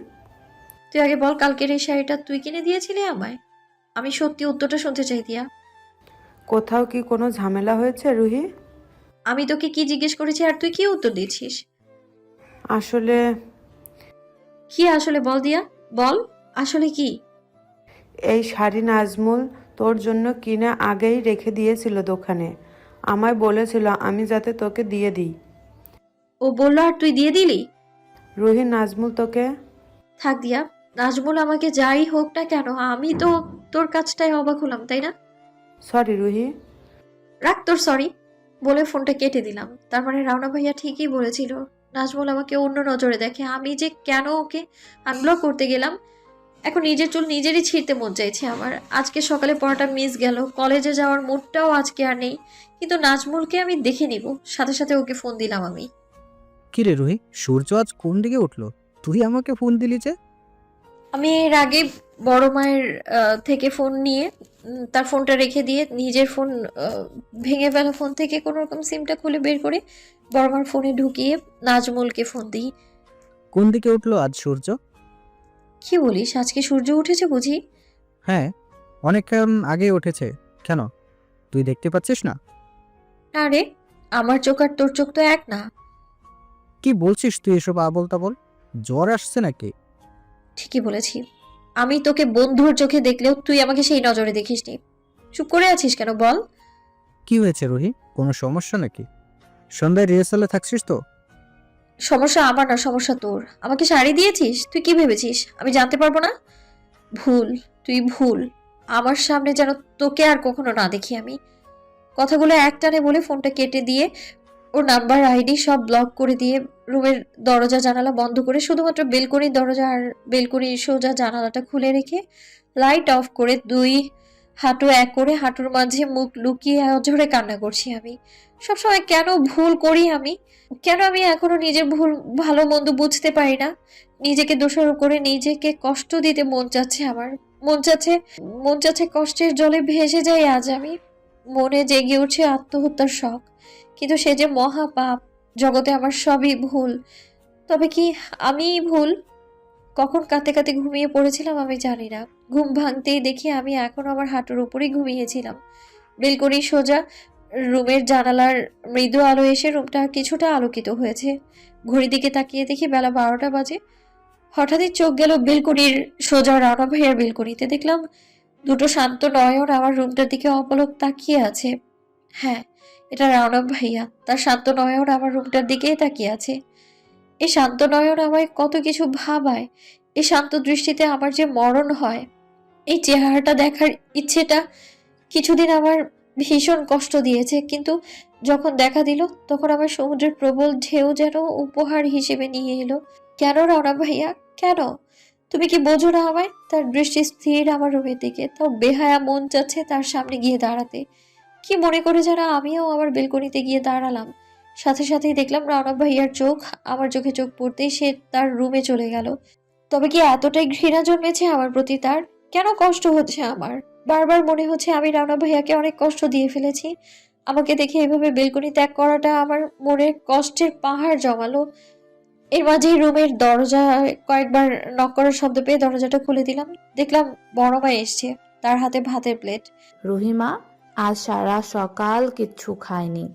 তুই আগে বল, কালকের এই শাড়িটা তুই কিনে দিয়েছিলি আমায়? আমি সত্যি উত্তরটা শুনতে চাই দিয়া। কোথাও কি কোনো ঝামেলা হয়েছে রুহি? আমি তোকে কি জিজ্ঞেস করেছি আর তুই কি উত্তর দিচ্ছিস? আসলে কি আসলে বল দিয়া, বল আসলে কি? এই শাড়ি নাজমুল তোর জন্য কিনে আগেই রেখে দিয়েছিল দোকানে, আমায় বলেছিল আমি যাতে তোকে দিয়ে দিই। ও বললো আর তুই দিয়ে দিলি? রুহি, নাজমুল তোকে... থাক দিয়া, নাজমুল আমাকে যাই হোক না কেন, আমি তো তোর কাজটাই অবাক হলাম, তাই না? সরি রুহি। রাখ তোর সরি বলে ফোনটা কেটে দিলাম। তার মানে রাওনা ভাইয়া ঠিকই বলেছিল, নাজমুল আমাকে অন্য নজরে দেখে। আমি যে কেন ওকে আনব্লক করতে গেলাম। এখন নিজের চুল নিজেরই ছিঁড়তে মন চাইছে আমার। আজকে সকালে পড়াটা মিস গেল, কলেজে যাওয়ার মুডটাও আজকে আর নেই, কিন্তু নাজমুলকে আমি দেখে নিব। সাথে সাথে ওকে ফোন দিলাম আমি। কিরে রুহি, সূর্য আজ কোন দিকে উঠলো? তুই আমাকে ফোন দিলি যে? আমি এর আগে বড় মায়ের থেকে ফোন নিয়ে তার ফোনটা রেখে দিয়ে নিজের ফোন ভেঙে ফেলা ফোন থেকে কোনো রকম সিমটা খুলে বের করে বড় মার ফোনে ঢুকিয়ে নাজমুলকে ফোন দিই। কোন দিকে উঠলো আজ সূর্য? কি বলিস, আজকে সূর্য উঠেছে বুঝি? হ্যাঁ, অনেকক্ষণ আগে উঠেছে। কেন, তুই দেখতে পাচ্ছিস না? আরে আমার চোখ আর তোর চোখ তো এক না। কি বলছিস তুই এসব আবোল তাবোল? জ্বর আসছে নাকি? ঠিকই বলেছি, আমি তোকে বন্ধুর চোখে দেখলেও তুই আমাকে সেই নজরে দেখিসনি। চুপ করে আছিস কেন বল? কি হয়েছে রুহি, কোনো সমস্যা নাকি? সন্ধ্যায় রিহার্সালে থাকছিস তো? সমস্যা আমার না, সমস্যা তোর। আমাকে শাড়ি দিয়েছিস, তুই কি ভেবেছিস আমি জানতে পারবো না? ভুল, তুই ভুল। আমার সামনে যেন তোকে আর কখনো না দেখি আমি। কথাগুলো একটানে বলে ফোনটা কেটে দিয়ে ওর নাম্বার আইডি সব ব্লক করে দিয়ে রুমের দরজা জানালা বন্ধ করে শুধুমাত্র বেলকনির দরজা আর বেলকনির সোজা জানালাটা খুলে রেখে লাইট অফ করে দুই হাঁটু এক করে হাঁটুর মাঝে মুখ লুকিয়ে অঝরে কান্না করছি আমি। সবসময় কেন ভুল করি আমি? কেন আমি এখনো নিজের ভুল ভালো মন্দ বুঝতে পারি না? নিজেকে দোষারোপ করে নিজেকে কষ্ট দিতে মন চাচ্ছে আমার। মন চাচ্ছে কষ্টের জলে ভেসে যাই আজ আমি। মনে জেগে উঠছে আত্মহত্যার শখ, কিন্তু সে যে মহা পাপ। জগতে আমার সবই ভুল। তবে কি আমিই ভুল? কখন কাঁদতে কাঁদতে ঘুমিয়ে পড়েছিলাম আমি জানি না। ঘুম ভাঙতেই দেখি আমি এখন আমার হাঁটুর উপরেই ঘুমিয়েছিলাম। বেলকনি সোজা রুমের জানালার মৃদু আলো এসে রুমটা কিছুটা আলোকিত হয়েছে। ঘড়ির দিকে তাকিয়ে দেখি বেলা 12টা বাজে। হঠাৎই চোখ গেল বেলকনির সোজা রানা ভাইয়ার বেলকনিতে। দেখলাম দুটো শান্ত নয়ন আমার রুমটার দিকে অপলক তাকিয়ে আছে। হ্যাঁ, এটা রানা ভাইয়া। তার শান্ত নয়ন আমার রুমটার দিকেই তাকিয়ে আছে। এই শান্ত নয়ন আমায় কত কিছু ভাবায়। এই শান্ত দৃষ্টিতে আমার যে মরণ হয়। এই চেহারাটা দেখার ইচ্ছেটা কিছুদিন আমার ভীষণ কষ্ট দিয়েছে, কিন্তু যখন দেখা দিল তখন আমার সমুদ্রের প্রবল ঢেউ যেন উপহার হিসেবে নিয়ে এলো। কেন রানা ভাইয়া, কেন? তুমি কি বোঝো না আমায়? তার দৃষ্টি স্থির আমার রুমের দিকে, তাও বেহায়া মন চাচ্ছে তার সামনে গিয়ে দাঁড়াতে। কি মনে করে যেন আমিও আমার বেলকনিতে গিয়ে দাঁড়ালাম। সাথে সাথেই দেখলাম রানা ভাইয়ার চোখ আমার চোখে চোখ পড়তেই সে তার রুমে চলে গেল। তবে কি এতটাই ঘৃণা জন্মেছে আমার প্রতি তার? কেন কষ্ট হচ্ছে আমার? বারবার মনে হচ্ছে আমি রানা ভাইয়াকে অনেক কষ্ট দিয়ে ফেলেছি। আমাকে দেখে এভাবে বেলকনি ত্যাগ করাটা আমার মনের কষ্টের পাহাড় জমালো। এর মাঝেই রুমের দরজায় কয়েকবার নক করার শব্দ পেয়ে দরজাটা খুলে দিলাম। দেখলাম বড় মা এসছে, তার হাতে ভাতের প্লেট। রুহিমা, আজ সারা সকাল কিচ্ছু খায়নি।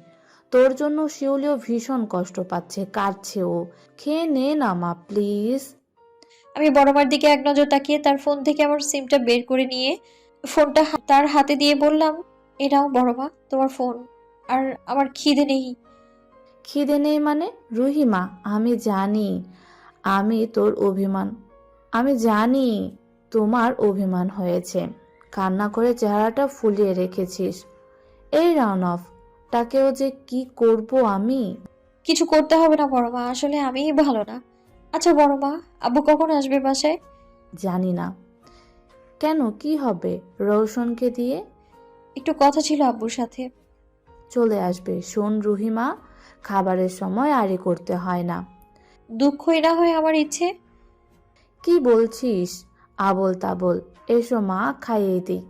তোর জন্য শিউলিও ভীষণ কষ্ট পাচ্ছে, কাঁদছে ও। খেয়ে নে না মা, প্লিজ। আমি বড় মার দিকে এক নজর তাকিয়ে তার ফোন থেকে আমার সিমটা বের করে নিয়ে ফোনটা তার হাতে দিয়ে বললাম, এ নাও বড় মা, তোমার ফোন। আর আমার খিদে নেই। খিদে নেই মানে? রুহিমা, আমি জানি তোমার অভিমান হয়েছে। কান্না করে চেহারাটা ফুলিয়ে রেখেছিস। এই রাউন্ড অফ টাকেও যে কি করব আমি। কিছু করতে হবে না বড় মা, আসলে আমিই ভালো না। আচ্ছা বড় মা, আব্বু কখন আসবে বাসায়? জানি না। কেন, কি হবে রৌশনকে দিয়ে? একটু কথা ছিল আব্বুর সাথে। চলে আসবে। শোন রুহিমা, খাবারের সময় আড়ি করতে হয় না। দুঃখই না হয় আমার ইচ্ছে। কি বলছিস আবল তাবল? এসো মা, খাইয়ে দিই।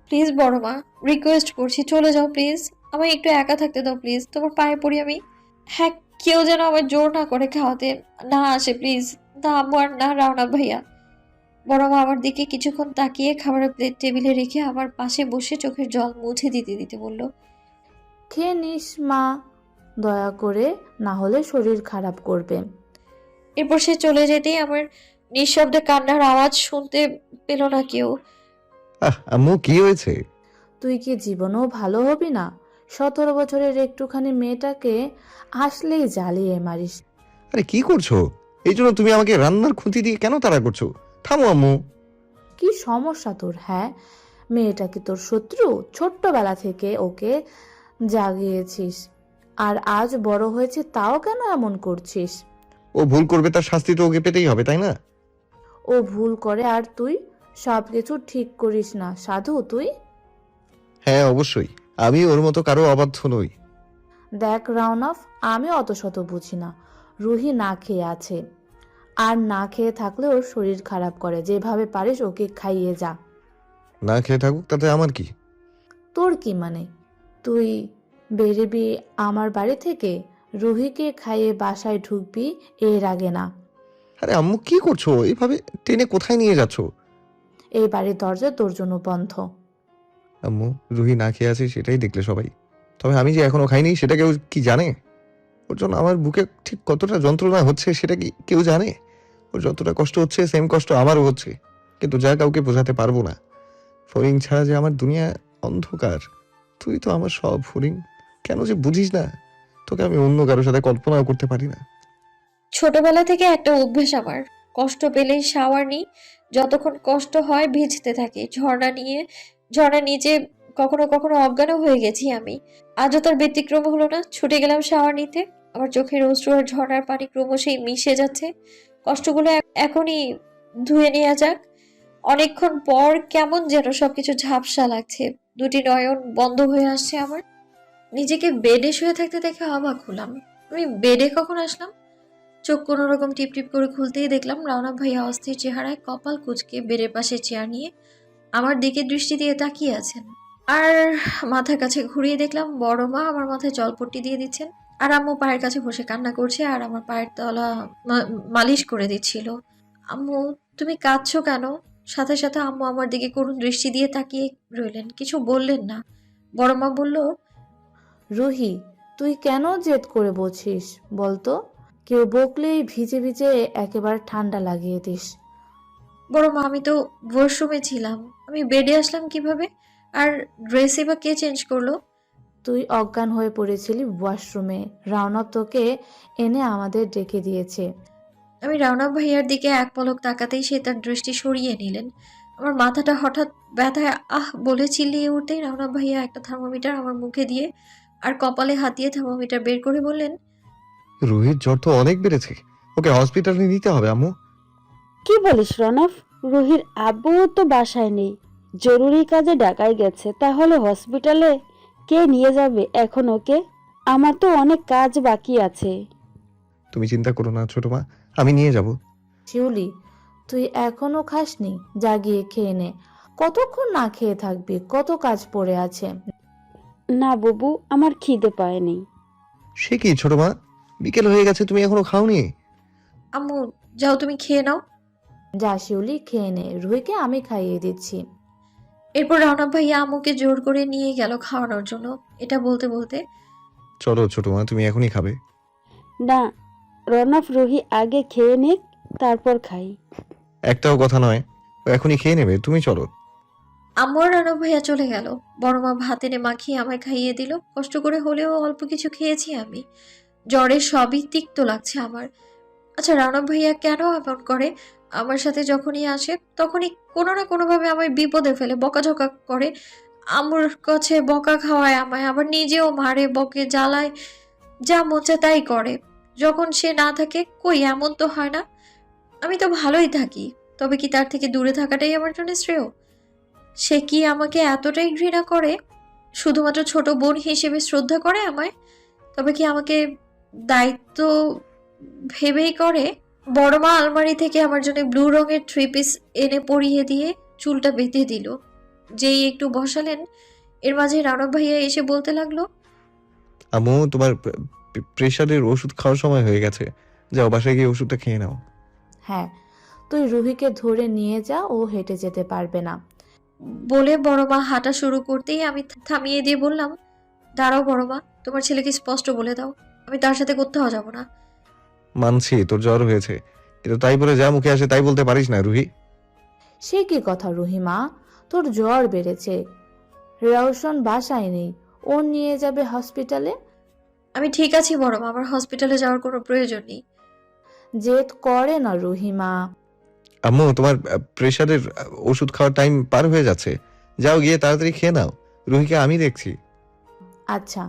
প্লিজ বড় মা, রিকোয়েস্ট করছি, চলে যাও প্লিজ। আমায় একটু একা থাকতে দাও প্লিজ, তোমার পায়ে পড়ি আমি। হ্যাঁ, কেউ যেন আমার জোর না করে খাওয়াতে না আসে প্লিজ। না আম্মু আর না রাওনা ভাইয়া। বড় মা আমার দিকে কিছুক্ষণ তাকিয়ে খাবারের প্লেট টেবিলে রেখে আমার পাশে বসে চোখের জল মুছে দিতে দিতে বলল, খেয়ে নিস মা, দয়া করে, না হলে শরীর খারাপ করবে। এরপর সে চলে যেতেই আমার নিঃশব্দে কান্নার আওয়াজ শুনতে পেল না কেউ। আম্মু কি হয়েছে? তুই কি জীবনেও ভালো হবি না? 17 বছরের একটুখানি মেয়েটাকে আসলেই জ্বালিয়ে মারিস। আরে কি করছো? এই জন্য তুমি আমাকে রান্নার খুঁতি দিয়ে কেন তাড়া করছো? থামো আম্মু। কি সমস্যা তোর? হ্যাঁ, মেয়েটা কি তোর শত্রু? ছোট্টবেলা থেকে ওকে জাগিয়েছিস, আর আজ বড় হয়েছে তাও কেন এমন করছিস? ও ভুল করবে, তার শাস্তি তো ওকে পেতেই হবে, তাই না? ও ভুল করে আর তুই সবকিছু ঠিক করিস না, সাধু তুই? হ্যাঁ অবশ্যই, আমি ওর মতো কারো অবাধ্য নই। দেখ রাউন্ড অফ, আমি অত শত বুঝি না। রুহি না খেয়ে আছে, আর না খেয়ে থাকলে ওর শরীর খারাপ করে। যেভাবে পারিস ওকে খাইয়ে যা। না খেয়ে থাকুক, তাতে আমার কি? তোর কি মানে? তুই বেরোবি আমার বাড়ি থেকে, রুহিকে খাইয়ে বাসায় ঢুকবি, এর আগে না। আরে আম্মু কি করছো? এইভাবে টেনে কোথায় নিয়ে যাচ্ছো? এই বাড়ির দরজা তোর জন্য বন্ধ। আম্মু, রুহি না খেয়ে আছে সেটাই দেখলে সবাই, তবে আমি যে এখনো খাইনি সেটা কেউ কি জানে? ওর জন্য আমার বুকে ঠিক কতটা যন্ত্রণা হচ্ছে সেটা কি কেউ জানে? ওর যতটা কষ্ট হচ্ছে সেম কষ্ট আমারও হচ্ছে, কিন্তু যা কাউকে বোঝাতে পারবো না। ফরিং ছাড়া যে আমার দুনিয়া অন্ধকার। তুই তো আমার সব ফরিং, কেন যে বুঝিস না? তোকে আমি অন্য কারোর সাথে কল্পনাও করতে পারি না। ছোটবেলা থেকে একটা অভ্যেস আমার, কষ্ট পেলেই শাওয়ার নিই। যতক্ষণ কষ্ট হয় ভিজতে থাকি। ঝর্ণা নিচে কখনো কখনো অজ্ঞানও হয়ে গেছি আমি। আজও তার ব্যতিক্রম হলো না। ছুটে গেলাম শাওয়ার নিতে। আমার চোখের অশ্রু আর ঝর্ণার পানি ক্রমশই মিশে যাচ্ছে। কষ্টগুলো এখনই ধুয়ে নেওয়া যাক। অনেকক্ষণ পর কেমন যেন সবকিছু ঝাপসা লাগছে। দুটি নয়ন বন্ধ হয়ে আসছে আমার। নিজেকে বেডে শুয়ে থাকতে দেখে অবাক হলাম। আমি বেডে কখন আসলাম? চোখ কোনো রকম টিপ টিপ করে খুলতেই দেখলাম রাওনা ভাইয়া অস্থির চেহারায় কপাল কুঁচকে বেডের পাশে চেয়ার নিয়ে আমার দিকে দৃষ্টি দিয়ে তাকিয়ে আছেন। আর মাথার কাছে ঘুরিয়ে দেখলাম বড় মা আমার মাথায় জলপট্টি দিয়ে দিচ্ছেন। আর আম্মু পায়ের কাছে বসে কান্না করছে আর আমার পায়ের তলা মালিশ করে দিচ্ছিল। আম্মু, তুমি কাঁদছো কেন? সাথে সাথে আম্মু আমার দিকে করুণ দৃষ্টি দিয়ে তাকিয়ে রইলেন, কিছু বললেন না। বড় মা বলল, রুহি, তুই কেন জেদ করে বলছিস বলতো? কেউ বকলেই ভিজে ভিজে একেবারে ঠান্ডা লাগিয়ে দিস। বড় মা, আমি তো ওয়াশরুমে ছিলাম, আমি বেডে আসলাম কিভাবে? আর ড্রেসই বা কে চেঞ্জ করলো? তুই অজ্ঞান হয়ে পড়েছিলি ওয়াশরুমে, রাওনা তোকে এনে আমাদের ডেকে দিয়েছে। আমি রাওনা ভাইয়ার দিকে এক পলক তাকাতেই সে তার দৃষ্টি সরিয়ে নিলেন। আমার মাথাটা হঠাৎ ব্যথায় আহ বলে চিল্লিয়ে উঠতেই রাওনা ভাইয়া একটা থার্মোমিটার আমার মুখে দিয়ে আর কপালে হাত দিয়ে থার্মোমিটার বের করে বললেন, রুহির জ্বর তো অনেক বেড়েছে, ওকে হসপিটালে নিতে হবে আম্মু। কি বলিস রনফ? রুহির আব্বুও তো বাসায় নেই, জরুরি কাজে ঢাকায় গেছে, তাহলে হসপিটালে কে নিয়ে যাবে এখন ওকে? আমার তো অনেক কাজ বাকি আছে। তুমি চিন্তা করো না ছোট মা, আমি নিয়ে যাব। শিউলি, তুই এখনো খাসনি? জাগিয়ে খেয়ে নে। কতক্ষণ না খেয়ে থাকবি? কত কাজ পড়ে আছে। না বাবু, আমার খিদে পায়নি। সে কি ছোট মা, বিকেল হয়ে গেছে, তুমি এখনো খাওনি? আম্মু যাও, তুমি খেয়ে নাও। যা শিউলি, খেয়ে নে, রুহিকে আমি খাইয়ে দিচ্ছি। এরপর রওনা ভাইয়া আম্মুকে জোর করে নিয়ে গেল খাওয়ানোর জন্য। এটা বলতে বলতে চলো ছোট মা, তুমি এখনই খাবে? না, রনফ, রুহি আগে খেয়ে নিক, তারপর খাই। একটাও কথা নয়, ও এখনই খেয়ে নেবে, তুমি চলো। আম্মু আর রওনা ভাইয়া চলে গেল। বড় মা ভাত এনে মাখিয়ে আমায় খাইয়ে দিল। কষ্ট করে হলেও অল্প কিছু খেয়েছি আমি। জ্বরে সবই তিক্ত লাগছে আমার। আচ্ছা, রওনা ভাইয়া কেন এমন করে? আমার সাথে যখনই আসে তখনই কোনো না কোনোভাবে আমায় বিপদে ফেলে, বকাঝকা করে, আম্মুর কাছে বকা খাওয়ায় আমায়, আবার নিজেও মারে, বকে, জ্বালায়, যা মন চায় তাই করে। যখন সে না থাকে, কই এমন তো হয় না। আমি তো ভালোই থাকি। তবে কি তার থেকে দূরে থাকাটাই আমার জন্য শ্রেয়? সে কি আমাকে এতটাই ঘৃণা করে? শুধুমাত্র ছোট বোন হিসেবে শ্রদ্ধা করে আমায়? তবে কি আমাকে দায়িত্ব ভেবেই করে? বড় মা আলমারি থেকে আমার জন্য ব্লু রঙের 3 পিস এনে পরিয়ে দিয়ে চুলটা বেঁধে দিল। যেই একটু বসালেন, এর মাঝে রওনক ভাইয়া এসে বলতে লাগলো, আম্মু, তোমার প্রেশারের ওষুধ খাওয়ার সময় হয়ে গেছে, যাও বাসায় গিয়ে ওষুধটা খেয়ে নাও। হ্যাঁ, তুই রুহিকে ধরে নিয়ে যা, ও হেঁটে যেতে পারবে না। বলে বড় মা হাঁটা শুরু করতেই আমি থামিয়ে দিয়ে বললাম, দাঁড়াও বড় মা, তোমার ছেলেকে স্পষ্ট বলে দাও আমি তার সাথে কোথাও যাব না। মানছি তোর জ্বর হয়েছে, কিন্তু তাই বলে যা মুখে আসে তাই বলতে পারিস না রুহি। সে কি কথা রুহিমা, তোর জ্বর বেড়েছে, রওশন বাসায় নেই, ও নিয়ে যাবে হসপিটালে। আমি ঠিক আছি বড় মা, আমার হসপিটালে যাওয়ার কোনো প্রয়োজন নেই। জেদ করে না রুহিমা। আম্মু, তোমার প্রেশারের ওষুধ খাওয়ার টাইম পার হয়ে যাচ্ছে, যাও গিয়ে তাড়াতাড়ি খেয়ে নাও, রুহিকে আমি দেখছি। আচ্ছা।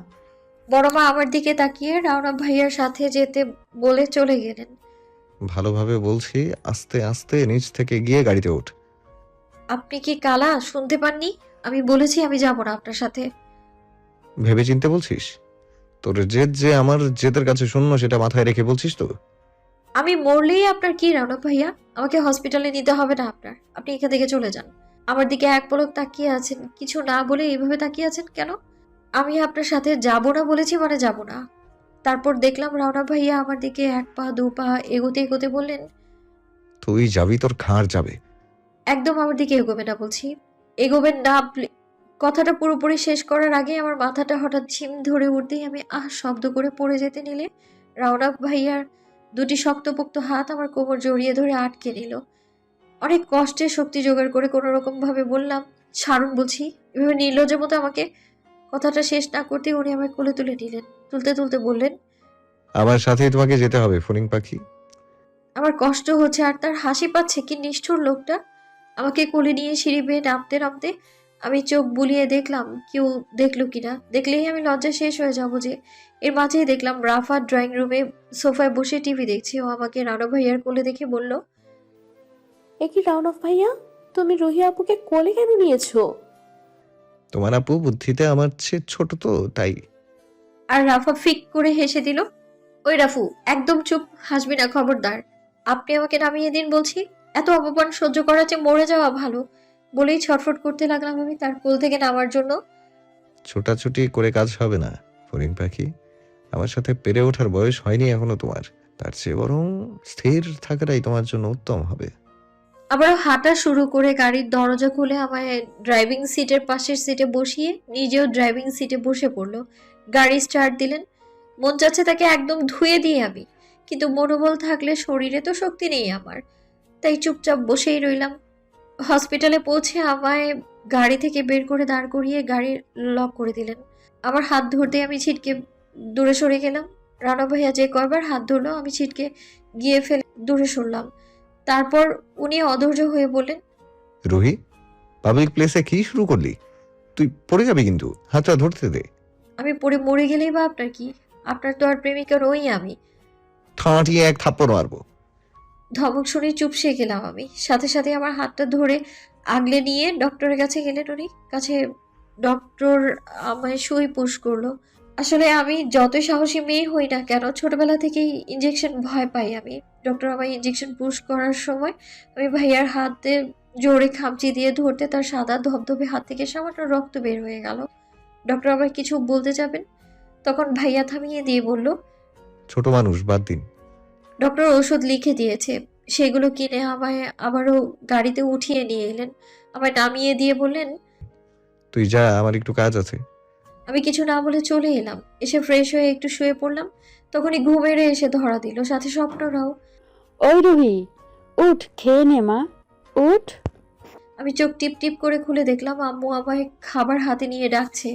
বড় মা আমার দিকে তাকিয়ে রওনা ভাইয়ার সাথে যেতে বলে চলে গেলেন। ভালোভাবে বলছি, আস্তে আস্তে নিচ থেকে গিয়ে গাড়িতে ওঠ। আপনি কি কালা শুনতে পাননি? আমি বলেছি আমি যাব না আপনার সাথে। ভেবে চিনতে বলছিস? তোর জেদ যে আমার জেদের কাছে শূন্য, সেটা মাথায় রেখে বলছিস তো? আমি মরলেই আপনার কি রওনক ভাইয়া? আমাকে হসপিটালে নিতে হবে না আপনার। আপনি এখান থেকে চলে যান। আমার দিকে এক পলক তাকিয়ে আছেন, কিছু না বলে এইভাবে তাকিয়ে আছেন কেন? আমি আপনার সাথে যাব না বলেছি মানে যাব না। তারপর দেখলাম রওনা ভাইয়া আমার দিকে 1 পা 2 পা এগোতে এগোতে বললেন, তুই যাবি, তোর ঘাড় যাবে। একদম আমার দিকে এগোবে না বলছি। এগোবেন না কথাটা পুরোপুরি শেষ করার আগে আমার মাথাটা হঠাৎ ঝিম ধরে উঠতেই আমি শব্দ করে পড়ে যেতে নিলে রওনা ভাইয়ার 2টি শক্তপোক্ত হাত আমার কোমর জড়িয়ে ধরে আটকে নিল। অনেক কষ্টে শক্তি জোগাড় করে কোনো রকম ভাবে বললাম, ছাড়ুন বলছি। এভাবে নির্লজ্জের মতো আমাকে কথাটা শেষ না করতে উনি আমায় কোলে তুলে নিলেন। তুলতে তুলতে বললেন, আমার সাথেই তোমাকে যেতে হবে ফড়িং পাখি। আমার কষ্ট হচ্ছে আর তার হাসি পাচ্ছে, কি নিষ্ঠুর লোকটা। আমাকে কোলে নিয়ে সিঁড়ি বেয়ে নামতে নামতে আমি চোখ বুলিয়ে দেখলাম কেউ দেখলো কিনা। দেখলেই আমি লজ্জা শেষ হয়ে যাবো যে। এর মাঝেই দেখলাম রাফা ড্রয়িং রুমে সোফায় বসে টিভি দেখছে। ও আমাকে রানো ভাইয়ার কোলে দেখে বলল, এ কি রওনক ভাইয়া, তুমি রুহি আপুকে কোলে কেন নিয়েছো? তোমার আপু বুদ্ধিতে আমার চেয়ে ছোট তো, তাই। আর রাফা ফিক করে হেসে দিল। ওই রাফু, একদম চুপ, হাসবি না খবরদার। আপনি আমাকে নামিয়ে দিন বলছি। এত অপমান সহ্য করার চেয়ে মরে যাওয়া ভালো। বলেই ছটফট করতে লাগলাম আমি তার কোল থেকে নামার জন্য। ছোটাছুটি করে কাজ হবে না ফড়িং পাখি, আমার সাথে পেরে ওঠার বয়স হয়নি এখনো তোমার। তার চেয়ে বরং স্থির থাকাটাই তোমার জন্য উত্তম হবে। আবারও হাঁটা শুরু করে গাড়ির দরজা খুলে আমায় ড্রাইভিং সিটের পাশের সিটে বসিয়ে নিজেও ড্রাইভিং সিটে বসে পড়লো। গাড়ি স্টার্ট দিলেন। মন চাচ্ছে তাকে একদম ধুয়ে দিই আমি, কিন্তু মনোবল থাকলে শরীরে তো শক্তি নেই আমার। তাই চুপচাপ বসেই রইলাম। হসপিটালে পৌঁছে আমায় গাড়ি থেকে বের করে দাঁড় করিয়ে গাড়ি লক করে দিলেন। আমার হাত ধরতে আমি ছিটকে দূরে সরে গেলাম। রানা ভাইয়া যে কয়বার হাত ধরলো আমি ছিটকে গিয়ে ফেলে দূরে সরলাম। তারপর উনি অধৈর্য হয়ে বললেন, রুহি, পাবলিক প্লেসে কি শুরু করলি? তুই পড়ে যাবি কিন্তু, হাতটা ধরতে দে। আমি পড়ে মরে গেলেই বা আপনার কি? আপনার তো আর প্রেমিকা নই আমি। ঠাঁটিয়ে এক থাপ্পড় মারবো। ধমক শুনে চুপসে গেলাম আমি। সাথে সাথে আমার হাতটা ধরে আগলে নিয়ে ডক্টরের কাছে গেলেন উনি। ডক্টর আমায় সুই পুশ করলো। আসলে আমি যতই সাহসী মেয়ে হই না কেন, ছোটবেলা থেকেই ইঞ্জেকশন ভয় পাই আমি। ডক্টর আমায় ইঞ্জেকশন পুশ করার সময় আমি ভাইয়ার হাতে জোরে খামচি দিয়ে ধরতে তার সাদা ধবধবে হাত থেকে সামান্য রক্ত বের হয়ে গেল। ডক্টর আমায় কিছু বলতে যাবেন, তখন ভাইয়া থামিয়ে দিয়ে বলল, ছোট মানুষ, বাদ দিন। ডক্টর ওষুধ লিখে দিয়েছে, সেগুলো কিনে আমায় আবারও গাড়িতে উঠিয়ে নিয়ে এলেন। আমায় নামিয়ে দিয়ে বললেন, তুই যা, আমার একটু কাজ আছে। আমি কিছু না বলে চলে এলাম। এসে ফ্রেশ হয়ে একটু শুয়ে পড়লাম। তখনই ঘুমের এসে ধরা দিল, সাথে স্বপ্নরাও। ওই রুহি, উঠ খেয়ে নে মা, উঠ। আমি চোখ টিপ টিপ করে খুলে দেখলাম আম্মু আমায় খাবার হাতে নিয়ে ডাকছে।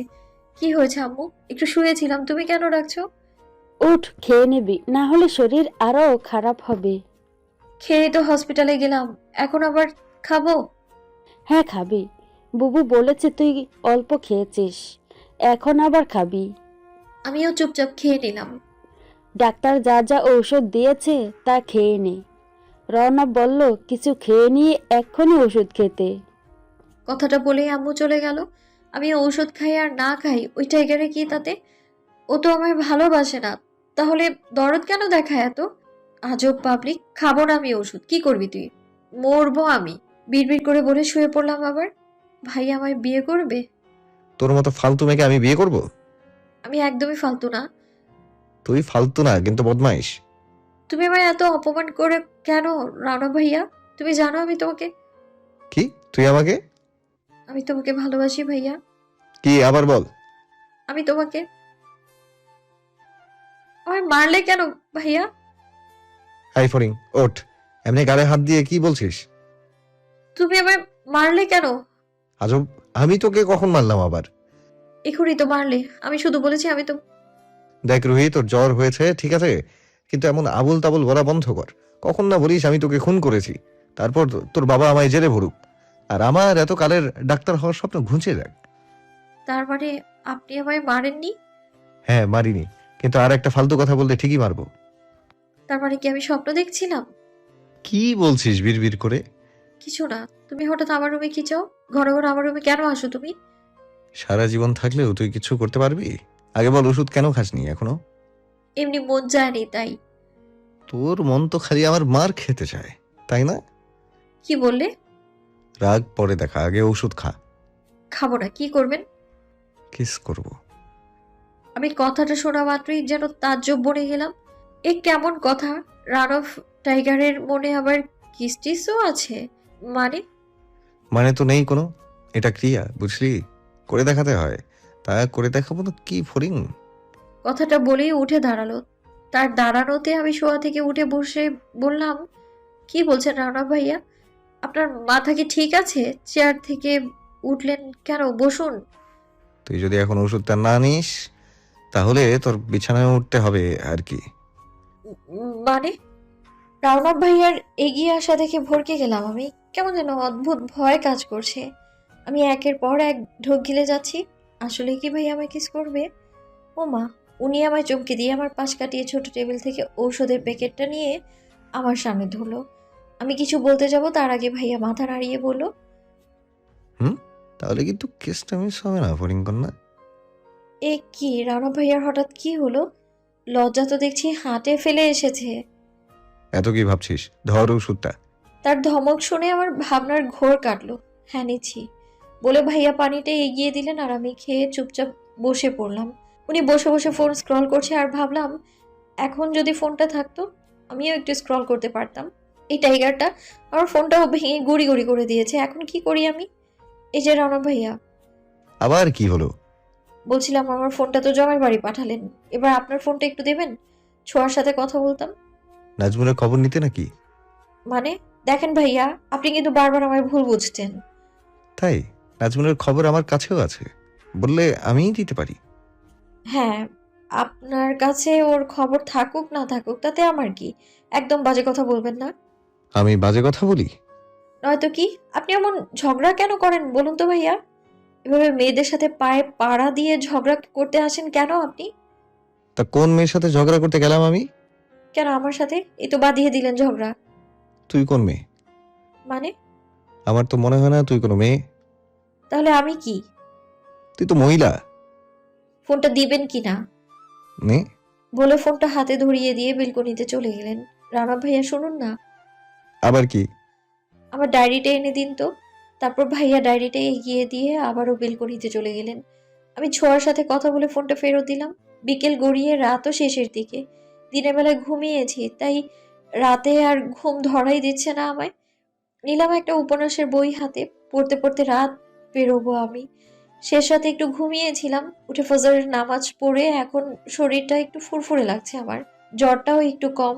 কি হয়েছে আম্মু? একটু শুয়েছিলাম, তুমি কেন ডাকছো? উঠ খেয়ে নিবি, না হলে শরীর আরো খারাপ হবে। খেয়ে তো হসপিটালে গেলাম, এখন আবার খাবো? হ্যাঁ খাবি, বুবু বলেছে তুই অল্প খেয়েছিস, এখন আবার খাবি। আমিও চুপচাপ খেয়ে নিলাম। ডাক্তার যা যা ঔষধ দিয়েছে তা খেয়ে নে। রওনা বলল কিছু খেয়ে নিয়ে এক্ষুনি ওষুধ খেতে। কথাটা বলেই আম্মু চলে গেল। আমি ঔষধ খাই আর না খাই, ওই টাইগারে কি তাতে? ও তো আমায় ভালোবাসে না, তাহলে দরদ কেন দেখায় এত? আজব পাবলিক। খাবো না আমি ওষুধ। কি করবি তুই? মরবো আমি। বিড়বিড় করে বলে শুয়ে পড়লাম আবার। ভাই আমায় বিয়ে করবে? তোর মতো ফালতু মেয়েকে আমি বিয়ে করব? আমি একদমই ফালতু না। তুই ফালতু না, কিন্তু বদমাইশ। তুমি আমায় এত অপমান করে কেন রানা ভাইয়া? তুমি জানো আমি তোমাকে কি তুই আমাকে? আমি তোমাকে ভালোবাসি ভাইয়া। কি আবার বল। আমি তোমাকে। আমায় মারলে কেন ভাইয়া? হাই ফরিং, ওঠ। এমনি গালে হাত দিয়ে কি বলছিস? তুমি আমায় মারলে কেন? আজব, আমি তোকে কখন মারলাম আবার? এখনই তো মারলে। আমি শুধু বলেছি আমি তো। দেখ রুহি, তোর জ্বর হয়েছে ঠিক আছে, কিন্তু এমন আবল তাবল বলা বন্ধ কর। কখন না বলিস আমি তোকে খুন করেছি, তারপর তোর বাবা আমায় জেলে ভরুক, আর আমার এত কালের ডাক্তার হওয়ার স্বপ্ন ঘুঁচে যাক। তার মানে আপনি আমায় মারেননি? হ্যাঁ মারিনি, কিন্তু আর একটা ফালতু কথা বললে ঠিকই মারবো। তার মানে কি আমি স্বপ্ন দেখছিলাম? কি বলছিস বিড়বিড় করে? কিছু না। তুমি হঠাৎ আমার রুমে কি চাও? ঘন ঘন আমার রুমে কেন আসো তুমি? সারা জীবন থাকলেও তুই কিছু করতে পারবি? আগে বল, ওষুধ কেন খাসনি এখনো? এমনি মন যায়নি তাই। তোর মন তো খালি আমার মার খেতে চায়, তাই না? কি বললে? রাগ পরে দেখা, আগে ওষুধ খা। খাবো না। কি করবেন? কিস করব। আমি কথাটা শোনা মাত্রই যেন তাজ্জব বনে গেলাম। এ কেমন কথা? রান অফ টাইগারের মনে আবার কিস্টিসও আছে? মানে? মানে তো নেই কোনো, এটা ক্রিয়া বুঝলি, করে দেখাতে হয়। তা করে দেখাবো না কি ফরিং? কথাটা বলেই উঠে দাঁড়ালো। তার দাঁড়ানোতে আমি শোয়া থেকে উঠে বসে বললাম, কি বলছেন রানা ভাইয়া? আপনার মাথা কি ঠিক আছে? চেয়ার থেকে উঠলেন কেন? বসুন। তুই যদি এখন ওষুধটা না নিস তাহলে তোর বিছানায় উঠতে হবে আর কি। মানে? রাওনাথ ভাইয়ার এগিয়ে আসা দেখে ভরকে গেলাম আমি। কেমন যেন অদ্ভুত ভয় কাজ করছে। আমি একের পর এক ঢোক গিলে যাচ্ছি। আসলে কি ভাইয়া আমায় কিস করবে? ও মা! উনি আমায় চমকে দিয়ে আমার পাশ কাটিয়ে ছোট টেবিল থেকে ঔষধের প্যাকেটটা নিয়ে আমার সামনে ধরলো। আমি কিছু বলতে যাব তার আগে ভাইয়া মাথা নাড়িয়ে বলল, তাহলে কিন্তু কেসটা মিস হবে না ফরিং কন্যা। এ কি? রানা ভাইয়ার হঠাৎ কি হলো? লজ্জা তো দেখছি হাটে ফেলে এসেছে। এত কি ভাবছিস, ধর ওষুধটা। তার ধমক শুনে আমার ভাবনার ঘোর কাটলো। হ্যাঁ নিচ্ছি বলে ভাইয়া পানিটা এগিয়ে দিলেন আর আমি খেয়ে চুপচাপ বসে পড়লাম। উনি বসে বসে ফোন স্ক্রল করছে আর ভাবলাম, এখন যদি ফোনটা থাকতো আমিও একটু স্ক্রল করতে পারতাম। এই টাইগারটা আমার ফোনটাও ভেঙে গুড়ি গুড়ি করে দিয়েছে। এখন কি করি আমি? এই যে রানা ভাইয়া, আবার কি হলো? বলছিলাম আমার ফোনটা তো জমের বাড়ি পাঠালেন, এবার আপনার ফোনটা একটু দেবেন, ছোঁয়ার সাথে কথা বলতাম। নাজমুলের খবর নিতে নাকি? মানে? দেখেন ভাইয়া, আপনি কিন্তু বারবার আমায় ভুল বুঝছেন। তাই? নাজমুলের খবর আমার কাছেও আছে, বললে আমিই দিতে পারি। হ্যাঁ, আপনার কাছে ওর খবর থাকুক না থাকুক তাতে আমার কি। একদম বাজে কথা বলবেন না। আমি বাজে কথা বলি? নয়তো কি? আপনি এমন ঝগড়া কেন করেন বলুন তো ভাইয়া? এভাবে মেয়েদের সাথে পায়ে পাড়া দিয়ে ঝগড়া করতে আসেন কেন আপনি? তা কোন মেয়ের সাথে ঝগড়া করতে গেলাম আমি? কেন আমার সাথে? এই তো বাঁধিয়ে দিলেন ঝগড়া। তুই কোন মেয়ে? মানে? আমার তো মনে হয় না তুই কোনো মেয়ে। তাহলে আমি কি? তুই তো মহিলা। ফোনটা দিবেন কি না নে। বলে ফোনটা হাতে ধরিয়ে দিয়ে বেলকনিতে চলে গেলেন। রানা ভাইয়া শুনুন না, আবার কি? আমার ডায়েরিটা এনে দিন তো। তারপর ভাইয়া ডায়েরিটা এগিয়ে দিয়ে আবারও বেলকনিতে চলে গেলেন। আমি ছোঁয়ার সাথে কথা বলে ফোনটা ফেরত দিলাম। বিকেল গড়িয়ে রাতও শেষের দিকে। দিনের বেলায় ঘুমিয়েছি, তাই রাতে আর ঘুম ধরাই দিচ্ছে না আমায়। নিলাম একটা উপন্যাসের বই হাতে, পড়তে পড়তে রাত বেরোবো আমি। শেষ রাতে একটু ঘুমিয়েছিলাম, উঠে ফজরের নামাজ পড়ে এখন শরীরটা একটু ফুরফুরে লাগছে আমার, জ্বরটাও একটু কম।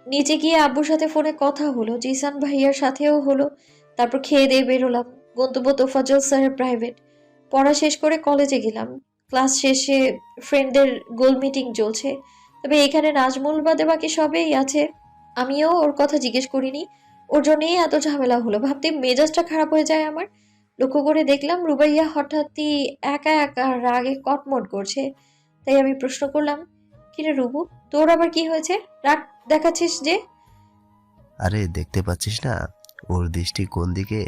নিচে গিয়ে আব্বুর সাথে ফোনে কথা হলো, জিসান ভাইয়ার সাথেও হলো। তারপর খেয়ে দিয়ে বেরোলাম। গন্তব্য তোফাজ্জল স্যারের প্রাইভেট। পড়া শেষ করে কলেজে গেলাম। ক্লাস শেষে ফ্রেন্ডদের গোল মিটিং চলছে, তবে এখানে নাজমুল বাদে বাকি সবেই আছে। আমিও ওর কথা জিজ্ঞেস করিনি, ওর জন্যই এত ঝামেলা হলো ভাবতে মেজাজটা খারাপ হয়ে যায় আমার। লক্ষ্য করে দেখলাম রুবাইয়া হঠাৎই একা একা রাগে কটমট করছে। তাই আমি প্রশ্ন করলাম, কিরে রুবু, তোর আবার কি হয়েছে? রাগ দেখাচ্ছিস যে? আরে দেখতে পাচ্ছিস না ওর দৃষ্টি কোন দিকে?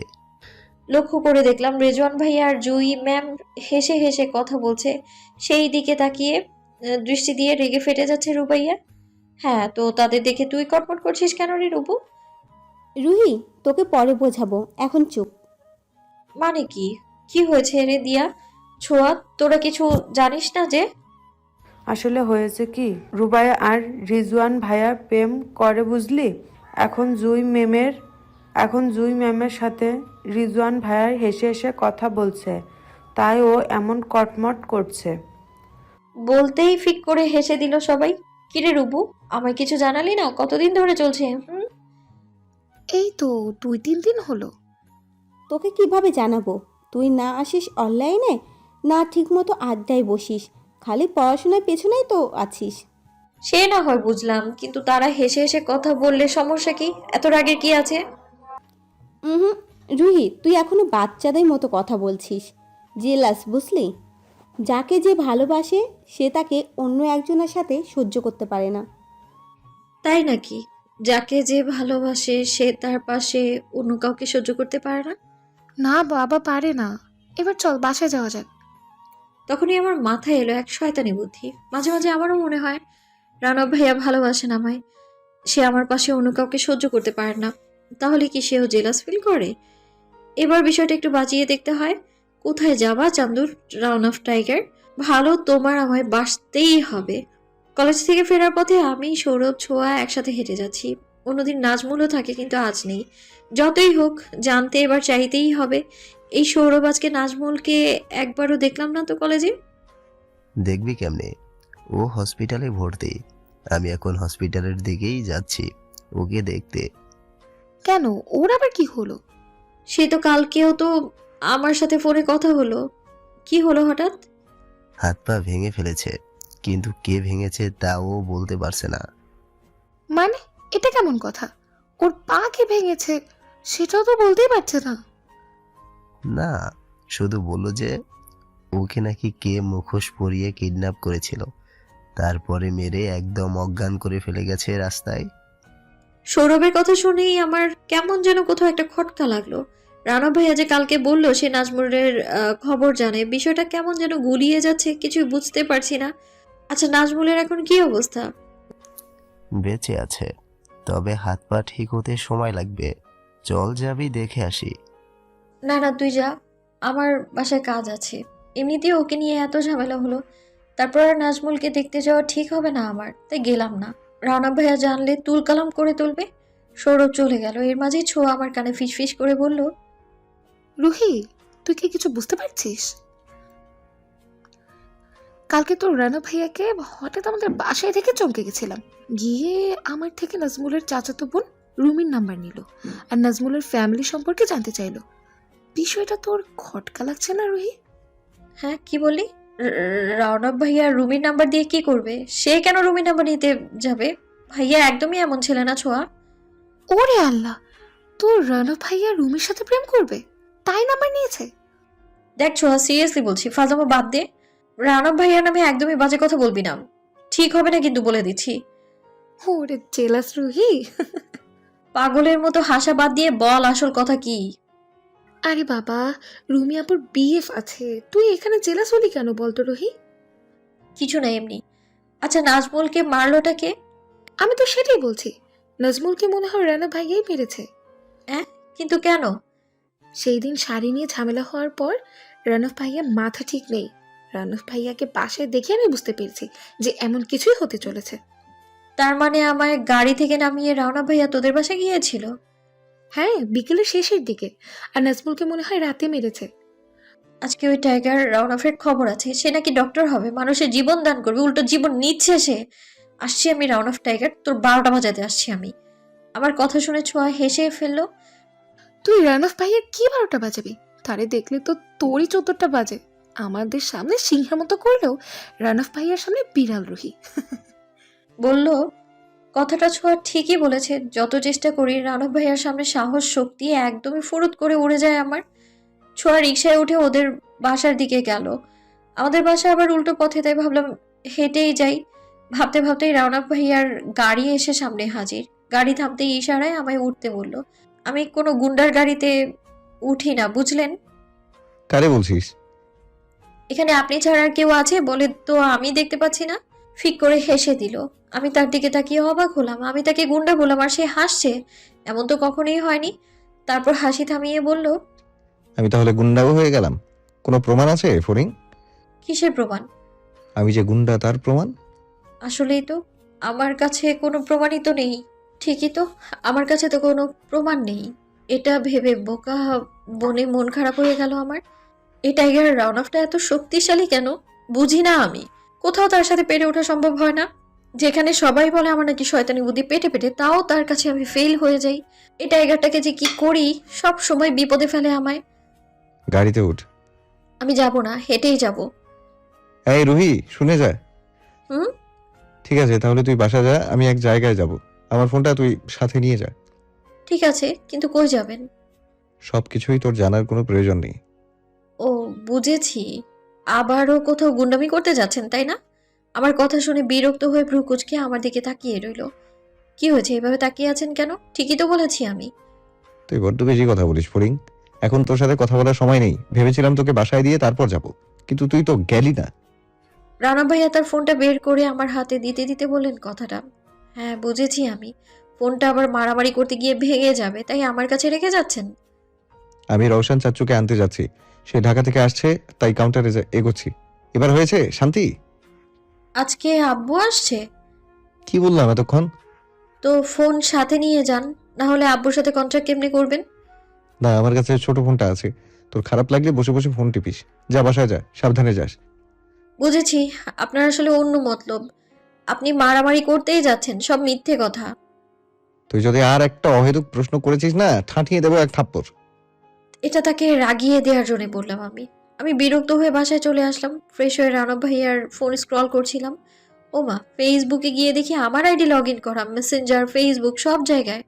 লক্ষ্য করে দেখলাম রেজওয়ান ভাই আর জুই ম্যাম হেসে হেসে কথা বলছে, সেই দিকে তাকিয়ে দৃষ্টি দিয়ে রেগে ফেটে যাচ্ছে রুবাইয়া। হ্যাঁ, তো তাদের দেখে তুই কটমট করছিস কেন রে রুবু? রুহি, তোকে পরে বোঝাবো, এখন চুপ। মানে কি? কি হয়েছে রে দিয়া? ছোঁয়া, তোরা কিছু জানিস না যে? আসলে হয়েছে কি, রুবাইয়া আর রিজওয়ান ভাইয়া প্রেম করে বুঝলি। এখন জুই ম্যামের সাথে রিজওয়ান ভাইয়ার হেসে হেসে কথা বলছে, তাই ও এমন কটমট করছে। বলতেই ফিক করে হেসে দিল সবাই। কিরে রুবু, আমায় কিছু জানালি না? কতদিন ধরে চলছে? এই তো 2-3 দিন হলো। তোকে কিভাবে জানাবো? তুই না আসিস অনলাইনে, না ঠিকমতো আড্ডায় বসিস, খালি পড়াশোনার পেছনেই তো আছিস। সে না হয় বুঝলাম, কিন্তু তারা হেসে হেসে কথা বললে সমস্যা কি? এত রাগের কি আছে? হুম, রুহি, তুই এখনো বাচ্চাদের মতো কথা বলছিস। জেলাস বুঝলি? যাকে যে ভালোবাসে সে তাকে অন্য একজনের সাথে সহ্য করতে পারে না। তাই নাকি? যাকে যে ভালোবাসে সে তার পাশে অন্য কাউকে সহ্য করতে পারে না? না বাবা, পারে না। এবার চল বাসায় যাওয়া যাক। তখনই আমার মাথায় এলো এক শয়তানি বুদ্ধি। মাঝে মাঝে আমারও মনে হয় রানব ভাইয়া ভালোবাসেন আমায়, সে আমার পাশে অন্য কাউকে সহ্য করতে পারে না। তাহলে কি সেও জেলাস ফিল করে? এবার বিষয়টা একটু বাঁচিয়ে দেখতে হয়। কোথায় যাবা চান্দুর রাউন অফ টাইগার? ভালো তোমার আমায় বাসতেই হবে। কলেজ থেকে ফেরার পথে আমি, সৌরভ, ছোঁয়া একসাথে হেঁটে যাচ্ছি। অন্যদিন নাজমুলও থাকে, কিন্তু আজ নেই। যতই হোক জানতে এবার চাইতেই হবে, এই সৌরভ আজকে নাজমুলকে একবারও দেখলাম না তো কলেজে। দেখবি কেমনে? ও হসপিটালে ভর্তি। আমি এখন হসপিটালের দিকেই যাচ্ছি ওকে দেখতে। কেন, ওর আবার কি হলো? সে তো কালকেও তো আমার সাথে ফোনে কথা হলো। কি হলো হঠাৎ? হাত পা ভেঙে ফেলেছে, কিন্তু কে ভেঙেছে তা ও বলতে পারছে না। মানে এটা কেমন কথা? ওর পা কে ভেঙেছে সেটাও তো বলতেই পারছে না। না, শুধু বলল যে ওকে নাকি কে মুখোশ পরিয়ে কিডন্যাপ করেছিল, তারপরে মেরে একদম অজ্ঞান করে ফেলে গেছে রাস্তায়। সৌরভের কথা শুনেই আমার কেমন যেন কোথাও একটা খটকা লাগলো। রানা ভাইয়া যে কালকে বলল সে নাজমুলের খবর জানে, বিষয়টা কেমন যেন গুলিয়ে যাচ্ছে, কিছুই বুঝতে পারছি না। আচ্ছা, নাজমুলের এখন কি অবস্থা? বেঁচে আছে, তবে হাত পা ঠিক হতে সময় লাগবে। চল যাবি দেখে আসি। না না, তুই যা, আমার বাসায় কাজ আছে। এমনিতেই ওকে নিয়ে এত ঝামেলা হলো, তারপর আর নাজমুলকে দেখতে যাওয়া ঠিক হবে না আমার, তাই গেলাম না। রানা ভাইয়া জানলে তুলকালাম করে তুলবে। সৌরভ চলে গেল, এর মাঝেই ছোঁয়া আমার কানে ফিস ফিস করে বলল, রুহি, তুই কি কিছু বুঝতে পারছিস? কালকে তোর রানা ভাইয়াকে হঠাৎ আমাদের বাসায় থেকে চমকে গেছিলাম। গিয়ে আমার থেকে নাজমুলের চাচাতো বোন রুমির নাম্বার নিল আর নাজমুলের ফ্যামিলি সম্পর্কে জানতে চাইলো। বিষয়টা তোর খটকা লাগছে না রুহি? হ্যাঁ, কি বললি? রওনক ভাইয়া রুমির নাম্বার দিয়ে কি করবে? সে কেন রুমির নাম্বার নিতে যাবে? ভাইয়া একদমই এমন ছেলে না ছোঁয়া। ওরে আল্লাহ, তোর রানা ভাইয়া রুমির সাথে প্রেম করবে তাই নাম্বার নিয়েছে? দেখ ছোঁয়া, সিরিয়াসলি বলছি, ফাজলামো বাদ দে। রানব ভাইয়ার নামে একদমই বাজে কথা বলবি না, ঠিক হবে না কিন্তু বলে দিচ্ছি। ওরে জেলাস রুহি। পাগলের মতো হাসা বাদ দিয়ে বল আসল কথা কি? আরে বাবা, রুমি আপুর বিএফ আছে, তুই এখানে জেলাস হলি কেন বলতো রুহি? কিছু না, এমনি। আচ্ছা, নাজমুলকে মারলোটা কে? আমি তো সেটাই বলছি, নাজমুলকে মনে হয় রানা ভাইয়াই মেরেছে। হ্যাঁ, কিন্তু কেন? সেই দিন শাড়ি নিয়ে ঝামেলা হওয়ার পর রানফ ভাইয়া মাথা ঠিক নেই। রানফ ভাইয়াকে বাসায় দেখে আমি বুঝতে পেরেছি যে এমন কিছুই হতে চলেছে। তার মানে আমায় গাড়ি থেকে নামিয়ে রাওনা ভাইয়া তোদের বাসায় গিয়েছিল? হ্যাঁ, বিকেলের শেষের দিকে। আর নাজমুলকে মনে হয় রাতে মেরেছে। আজকে ওই টাইগার রাওনাফের খবর আছে, সে নাকি ডক্টর হবে, মানুষের জীবন দান করবে, উল্টো জীবন নিচ্ছে সে। আসছি আমি রাওনাফ টাইগার, তোর 12টা বাজাতে আসছি আমি। আমার কথা শুনে ছোঁয়া হেসে ফেললো। তুই রানফ ভাইয়ের কি 12টা বাজাবি? তারে দেখলে তো তোরই 14টা বাজে। আমাদের সামনে সিংহের মতো করলেও রানফ ভাইয়ের সামনে বিড়াল রুহি। বলল, কথাটা ছোঁয়া ঠিকই বলেছে। যত চেষ্টা করি রানফ ভাইয়ার সামনে সাহস শক্তি একদমই ফুরুত করে উড়ে যায় আমার। ছোঁয়া রিকশায় উঠে ওদের বাসার দিকে গেল। আমাদের বাসা আবার উল্টো পথে, তাই ভাবলাম হেঁটেই যাই। ভাবতে ভাবতেই রাওনাফ ভাইয়ার গাড়ি এসে সামনে হাজির। গাড়ি থামতেই ইশারায় আমায় উঠতে বলল। আমি কোনো গুন্ডার গাড়িতে উঠি না, বুঝলেন? কারে বলছিস? এখানে আপনি ছাড়া আর কেউ আছে বলে তো আমি দেখতে পাচ্ছি না। ফিক করে হেসে দিল। আমি তার দিকে তাকিয়ে অবাক হলাম। আমি তাকে গুন্ডা বললাম আর সে হাসছে। এমন তো কখনোই হয়নি। তারপর হাসি থামিয়ে বলল, আমি তাহলে গুন্ডাও হয়ে গেলাম? কোনো প্রমাণ আছে ফরিং? কিসের প্রমাণ? আমি যে গুন্ডা তার প্রমাণ? আসলেই তো আমার কাছে কোনো প্রমাণই তো নেই। ঠিকই তো, আমার কাছে তো কোনো প্রমাণ নেই। এটা ভেবে বোকা বনে মন খারাপ হয়ে গেল আমার। এই টাইগার রাউনাফটা এত শক্তিশালী কেন বুঝি না আমি। কোথাও তার সাথে পেরে ওঠা সম্ভব হয় না। যেখানে সবাই বলে আমার নাকি শয়তানি বুদ্ধি পেটে পেটে, তাও তার কাছে আমি ফেল হয়ে যাই। এই টাইগারটাকে যে কি করি, সব সময় বিপদে ফেলে আমায়। গাড়িতে উঠ। আমি যাব না, হেঁটেই যাব। এই রুহি, শুনে যা। হুম? ঠিক আছে, তাহলে তুই বাসা যা, আমি এক জায়গায় যাব। আমার ফোনটা তুই সাথে নিয়ে যা। ঠিক আছে, কিন্তু কই যাবেন? সবকিছুই তোর জানার কোনো প্রয়োজন নেই। ও, বুঝেছি। আবারও কোথাও গুন্ডামি করতে যাচ্ছেন, তাই না? আমার কথা শুনে বিরক্ত হয়ে ভ্রু কুঁচকে আমার দিকে তাকিয়ে রইল। কি হয়েছে, এভাবে তাকিয়ে আছেন কেন? ঠিকই তো বলেছি আমি। তুই বড্ড বেশি কথা বলিস ফরিং। এখন তোর সাথে কথা বলার সময় নেই। ভেবেছিলাম তোকে বাসায় দিয়ে তারপর যাব, কিন্তু তুই তো গেলি না। রানা ভাইয়া তার ফোনটা বের করে আমার হাতে দিতে দিতে বললেন কথাটা। হ্যাঁ, বুঝেছি আমি। ফোনটা আবার মারামারি করতে গিয়ে ভেঙে যাবে, তাই আমার কাছে রেখে যাচ্ছেন। আমি রওশন চাচ্চুকে আনতে যাচ্ছি। সে ঢাকা থেকে আসছে, তাই কাউন্টারে এগোচ্ছি। এবার হয়েছে শান্তি? আজকে আব্বু আসছে? কি বললাম এতক্ষণ? তো ফোন সাথে নিয়ে যান, না হলে আব্বুর সাথে কন্ট্যাক্ট কেমনে করবেন? না, আমার কাছে ছোট ফোনটা আছে। তোর খারাপ লাগলে বসে বসে ফোন টিপিস। যা, বাসায় যা, সাবধানে যাস। বুঝেছি, আপনার আসলে অন্য মতলব। আপনি মারামারি করতেই যাচ্ছেন, সব মিথ্যে কথা। তুই যদি আর একটা অহেতুক প্রশ্ন করেছিস না, ঠাঁটিয়ে দেবো এক থাপ্পড়। এটা তাকে রাগিয়ে দেওয়ার জন্য বললাম আমি। আমি বিরক্ত হয়ে বাসায় চলে আসলাম। ফ্রেশ হয়ে রানব ভাইয়ার ফোন স্ক্রল করছিলাম। ওমা, ফেসবুকে গিয়ে দেখি আমার আইডি লগ ইন করা, মেসেঞ্জার, ফেসবুক সব জায়গায়।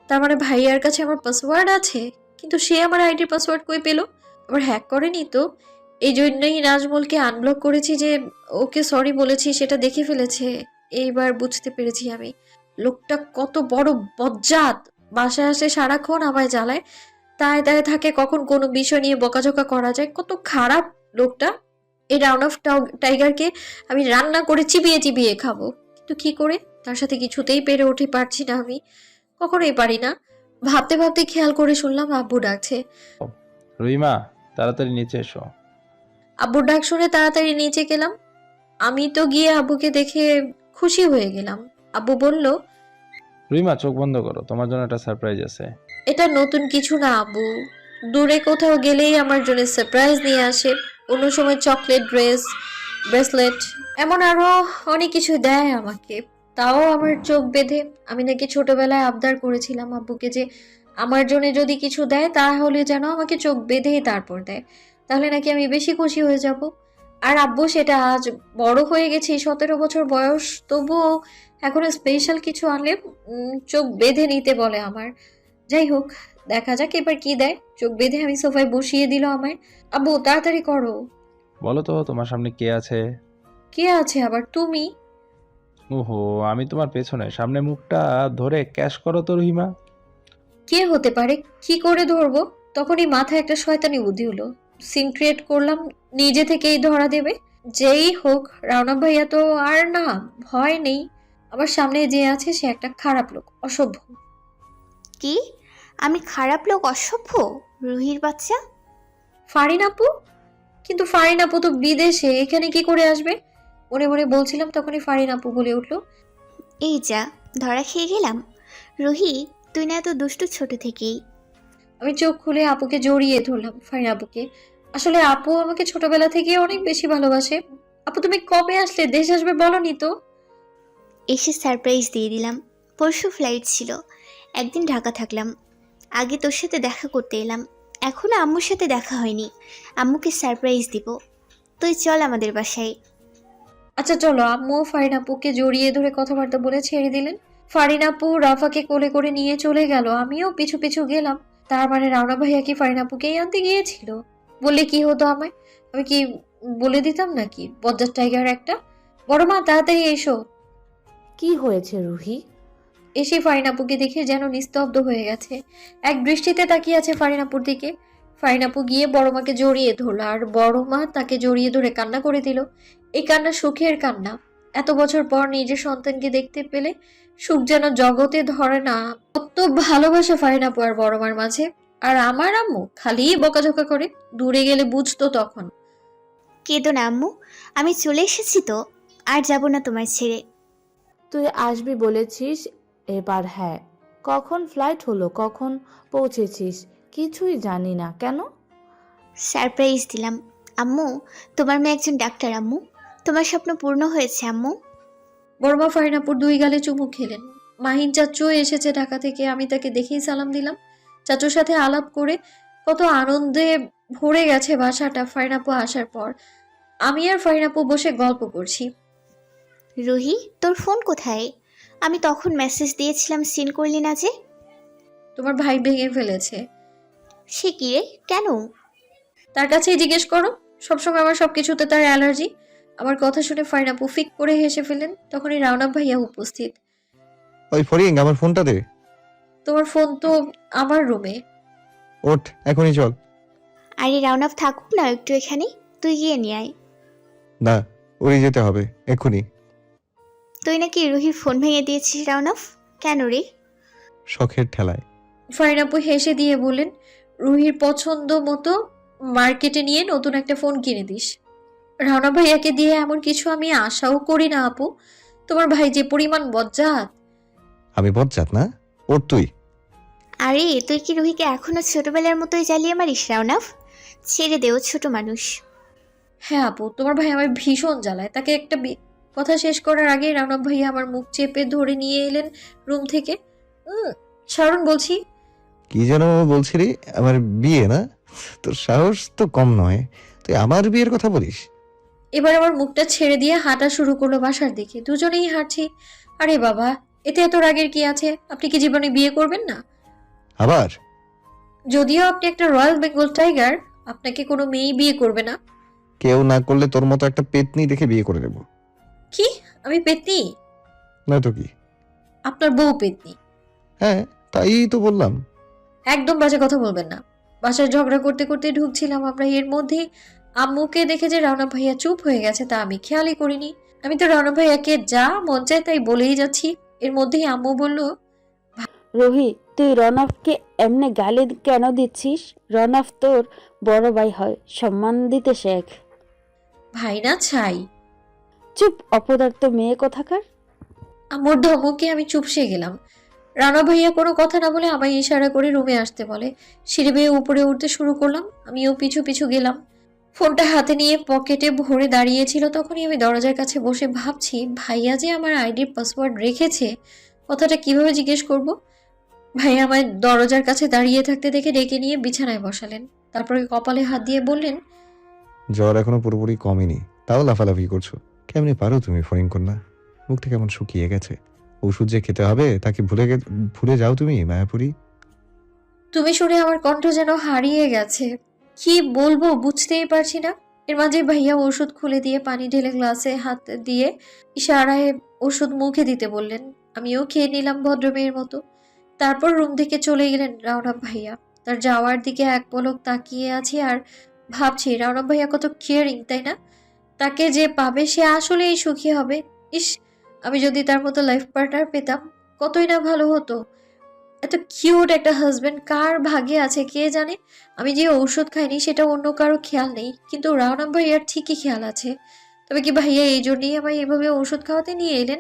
তার মানে ভাইয়ার কাছে আমার পাসওয়ার্ড আছে, কিন্তু সে আমার আইডির পাসওয়ার্ড কই পেল? আবার হ্যাক করেনি তো? এই জন্যই নাজমুলকে আনব্লক করেছি যে ওকে সরি বলেছি, সেটা দেখে ফেলেছে। এইবার বুঝতে পেরেছি আমি, লোকটা কত বড় বজ্জাত। বাসায় আসে সারাক্ষণ আমায় জ্বালায়, তাই তাই থাকে কখন কোনো বিষয় নিয়ে বকাঝকা করা যায়। কত খারাপ লোকটা। এই রাউন্ড অফ টাইগারকে আমি রান্না করে চিবিয়ে চিবিয়ে খাবো, কিন্তু কি করে তার সাথে কিছুতেই পেরে উঠে পারছি না আমি। কখনোই পারি না। ভাবতে ভাবতে খেয়াল করে শুনলাম আব্বু ডাকছে। রুইমা, তাড়াতাড়ি নিচে এসো। আব্বুর ডাক শুনে তাড়াতাড়ি নিচে গেলাম। আমি তো গিয়ে আব্বুকে দেখে খুশি হয়ে গেলাম। আব্বু বলল, রুইমা, চোখ বন্ধ করো, তোমার জন্য একটা সারপ্রাইজ আছে। এটা নতুন কিছু না আব্বু। দূরে কোথাও গেলেই আমার জন্য সারপ্রাইজ নিয়ে আসে। অন্য সময় চকলেট, ড্রেস, ব্রেসলেট, এমন আরো অনেক কিছু দেয় আমাকে। তাও আমার চোখ বেঁধে। আমি নাকি ছোটবেলায় আবদার করেছিলাম আব্বুকে যে আমার জন্য যদি কিছু দেয় তাহলে যেন আমাকে চোখ বেঁধেই তারপর দেয়, তাহলে নাকি আমি বেশি খুশি হয়ে যাব। আর আব্বু সেটা আজ বড় হয়ে গেছি, 17 বছর বয়স, তবুও এখনো স্পেশাল কিছু আনলে চোখ বেঁধে নিতে বলে আমার। যাই হোক, দেখা যাক এবার কি দেয়। চোখ বেঁধে আমি সোফায় বসিয়ে দিল আমায়। আব্বু তাড়াতাড়ি করো। বলো তো, তোমার সামনে কে আছে? কে আছে আবার? তুমি? ওহো, আমি তোমার পেছনে। সামনে মুখটা ধরে ক্যাশ করো তো রহিমা। কে হতে পারে? কি করে ধরবো? তখনই মাথায় একটা শয়তানি বুদ্ধি হলো। সিন ক্রিয়েট করলাম, নিজে থেকেই ধরা দেবে। যেই হোক, রাওনা ভাইয়া তো আর না, ভয় নেই। আমার সামনে যে আছে সে একটা খারাপ লোক, অসভ্য। কি? আমি খারাপ লোক, অসভ্য? রুহির বাচ্চা? ফারিন আপু? কিন্তু ফারিন আপু তো বিদেশে, এখানে কি করে আসবে? মনে মনে বলছিলাম, তখনই ফারিন আপু বলে উঠলো, এই যা, ধরা খেয়ে গেলাম। রুহি, তুই না এত দুষ্টু ছোট থেকেই। আমি চোখ খুলে আপুকে জড়িয়ে ধরলাম, ফারিন আপুকে। আসলে আপু আমাকে ছোটবেলা থেকে অনেক বেশি ভালোবাসে। আপু তুমি কবে আসলে, দেশ আসবে বলনি তো? এসে সারপ্রাইজ দিয়ে দিলাম। পরশু ফ্লাইট ছিল, একদিন ঢাকা থাকলাম। আগে তোর সাথে দেখা করতে এলাম, এখনো আম্মুর সাথে দেখা হয়নি। আম্মুকে সারপ্রাইজ দিব। তুই চল আমাদের বাসায়। আচ্ছা চলো। আম্মু ফারিন আপুকে জড়িয়ে ধরে কথাবার্তা বলে ছেড়ে দিলেন। ফারিন আপু রাফাকে কোলে করে নিয়ে চলে গেল, আমিও পিছু পিছু গেলাম। তার মানে রাওনা ভাইয়া কি ফারিন আপুকেই আনতে গিয়েছিল? বললে কি হতো আমায়? আমি কি বলে দিতাম নাকি বজ্জাত টাইগার একটা? বড় মা তাড়াতাড়ি এসো। কি হয়েছে রুহি? এসে ফারিন আপুকে দেখে যেন নিস্তব্ধ হয়ে গেছে, এক দৃষ্টিতে তাকিয়ে আছে ফারিন আপুর দিকে। ফারিন আপু গিয়ে বড় মাকে জড়িয়ে ধরল, আর বড় মা তাকে জড়িয়ে ধরে কান্না করে দিল। এই কান্না সুখের কান্না। এত বছর পর নিজের সন্তানকে দেখতে পেলে সুখ যেন জগতে ধরে না। কত ভালোবাসা ফারিন আপু আর বড় মার মাঝে। আর আমার আম্মু খালি বকাঝকা করে, দূরে গেলে বুঝতো তখন। কেঁদো না আম্মু, আমি চলে এসেছি তো, আর যাব না তোমার ছেড়ে। তুই আসবি বলেছিস, এবার হ্যাঁ। কখন ফ্লাইট হলো, কখন পৌঁছেছিস কিছুই জানি না কেন? সারপ্রাইজ দিলাম আম্মু। তোমার মেয়ে একজন ডাক্তার আম্মু। তোমার স্বপ্ন পূর্ণ হয়েছে আম্মু। বড় মা ফারিন আপুর 2 গালে চুমু খেলেন। মাহিন চাচু এসেছে ঢাকা থেকে, আমি তাকে দেখেই সালাম দিলাম। চাচুর সাথে আলাপ করে কত আনন্দে ভরে গেছে বাসাটা ফারিন আপু আসার পর। আমি আর ফারিন আপু বসে গল্প করছি। রুহি, তোর ফোন কোথায়? আমি তখন মেসেজ দিয়েছিলাম, সিন করলি না যে? তোমার ভাই ভেঙে ফেলেছে। সে কি রে, কেন? তার কাছেই জিজ্ঞেস করো, সবসময় আমার সবকিছুতে তার অ্যালার্জি। আমার কথা শুনে ফারিন আপু ফিক করে হেসে ফেলেন। তখনই রাওনা ভাইয়া উপস্থিত। ওই ফরিং, আমার ফোনটা দে। তোমার ফোন তো আমার রুমে। ওঠ, এখনই চল। আরে রাউনাফ থাকুক না একটু এখানে, তুই গিয়ে নিয়ে আয়। না, ওরই যেতে হবে এক্ষুনি। তুই নাকি রুহির ফোন ভেঙে দিয়েছিস রাউনাফ, কেন রে? শখের ঠেলায়। ফারিন আপু হেসে দিয়ে বললেন, রুহির পছন্দ মতো মার্কেটে নিয়ে নতুন একটা ফোন কিনে দিস। রাওনা ভাইয়াকে দিয়ে এমন কিছু আমি আশাও করি না আপু। তোমার ভাই যে পরিমাণ বজ্জাত। আমি বজ্জাত না? ওর তুই। আরে তুই কি রুহিকে এখনো ছোটবেলার মতোই জ্বালিয়ে মারিস রাউনাফ? ছেড়ে দেও, ছোট মানুষ। হ্যাঁ আপু, তোমার ভাই আমার ভীষণ জ্বালায়। তাকে একটা কথা শেষ করার আগে রাওনা ভাইয়া আমার মুখ চেপে ধরে নিয়ে এলেন রুম থেকে। শারুন বলছি। কি যেন বলছিলি? আমার বিয়ে না? তোর সাহস তো কম নয়, তুই আমার বিয়ের কথা বলিস? এবার আমার মুখটা ছেড়ে দিয়ে হাঁটা শুরু করলো বাসার দিকে। দুজনেই হাঁটছি। আরে বাবা, এতে এত রাগের কি আছে? আপনি কি জীবনে বিয়ে করবেন না? আবার? যদিও আপনি একটা রয়্যাল বেঙ্গল টাইগার, আপনাকে কোনো মেয়েই বিয়ে করবে না। কেউ না করলে তোর মতো একটা পেতনি দেখে বিয়ে করে দেবো। কি? আমি পেতনি? না তো কি? আপনার বউ পেতনি। হ্যাঁ, তাই তো বললাম। একদম বাজে কথা বলবেন না। বাসায় ঝগড়া করতে করতে ঢুকছিলাম আমরা, এর মধ্যে আম্মুকে দেখে যে রাওনা ভাইয়া চুপ হয়ে গেছে তা আমি খেয়ালই করিনি। আমি তো রাওনা ভাইয়াকে যা মন চায় তাই বলেই যাচ্ছি। এর মধ্যেই আম্মু বলল, রুহি, তুই রনফকে এমনি গালি কেন দিচ্ছিস? রনফ তোর বড় ভাই হয়, সম্মান দিতে শেখ। ভাই না ছাই। চুপ, অপদার্থ মেয়ে কোথাকার। আম্মুর ধমকে আমি চুপসে গেলাম। রানা ভাইয়া কোনো কথা না বলে আমায় ইশারা করে রুমে আসতে বলে। সিঁড়ি বেয়ে উপরে উঠতে শুরু করলাম। আমিও পিছু পিছু গেলাম। ফোনটা হাতে নিয়ে পকেটে ভরে দাঁড়িয়েছিল। তখনই আমি দরজার কাছে বসে ভাবছি, ভাইয়া যে আমার আইডির পাসওয়ার্ড রেখেছে, কথাটা কিভাবে জিজ্ঞেস করব। ভাইয়া আমায় দরজার কাছে দাঁড়িয়ে থাকতে দেখে ডেকে নিয়ে বিছানায় বসালেন। তারপরে কপালে হাত দিয়ে বললেন, জ্বর এখনো পুরোপুরি কমেনি, তাও লাফালাফি করছো। কেমনি পারো তুমি ফরিং কন্যা? মুখটা কেমন শুকিয়ে গেছে। ওষুধ যে খেতে হবে তাকে ভুলে যাও তুমি মায়াপুরী। তুমি শুনে আমার কণ্ঠ যেন হারিয়ে গেছে। কি বলবো বুঝতেই পারছি না। এর মাঝে ভাইয়া ওষুধ খুলে দিয়ে পানি ঢেলে গ্লাসে হাত দিয়ে ইশারায় ওষুধ মুখে দিতে বললেন। আমিও খেয়ে নিলাম ভদ্রমেয়ের মতো। তারপর রুম থেকে চলে গেলেন রাওনাব ভাইয়া। তার যাওয়ার দিকে এক পলক তাকিয়ে আছি আর ভাবছি, রাওনাব ভাইয়া কত কেয়ারিং, তাই না? তাকে যে পাবে সে আসলেই সুখী হবে। ইস, আমি যদি তার মতো লাইফ পার্টনার পেতাম কতই না ভালো হতো। এত কিউট একটা হাজবেন্ড কার ভাগ্যে আছে কে জানে। আমি যে ঔষধ খাইনি সেটা অন্য কারো খেয়াল নেই, কিন্তু রাওনাম ভাইয়ার ঠিকই খেয়াল আছে। তবে কি ভাইয়া এই জন্যই আমায় এভাবে ঔষধ খাওয়াতে নিয়ে এলেন?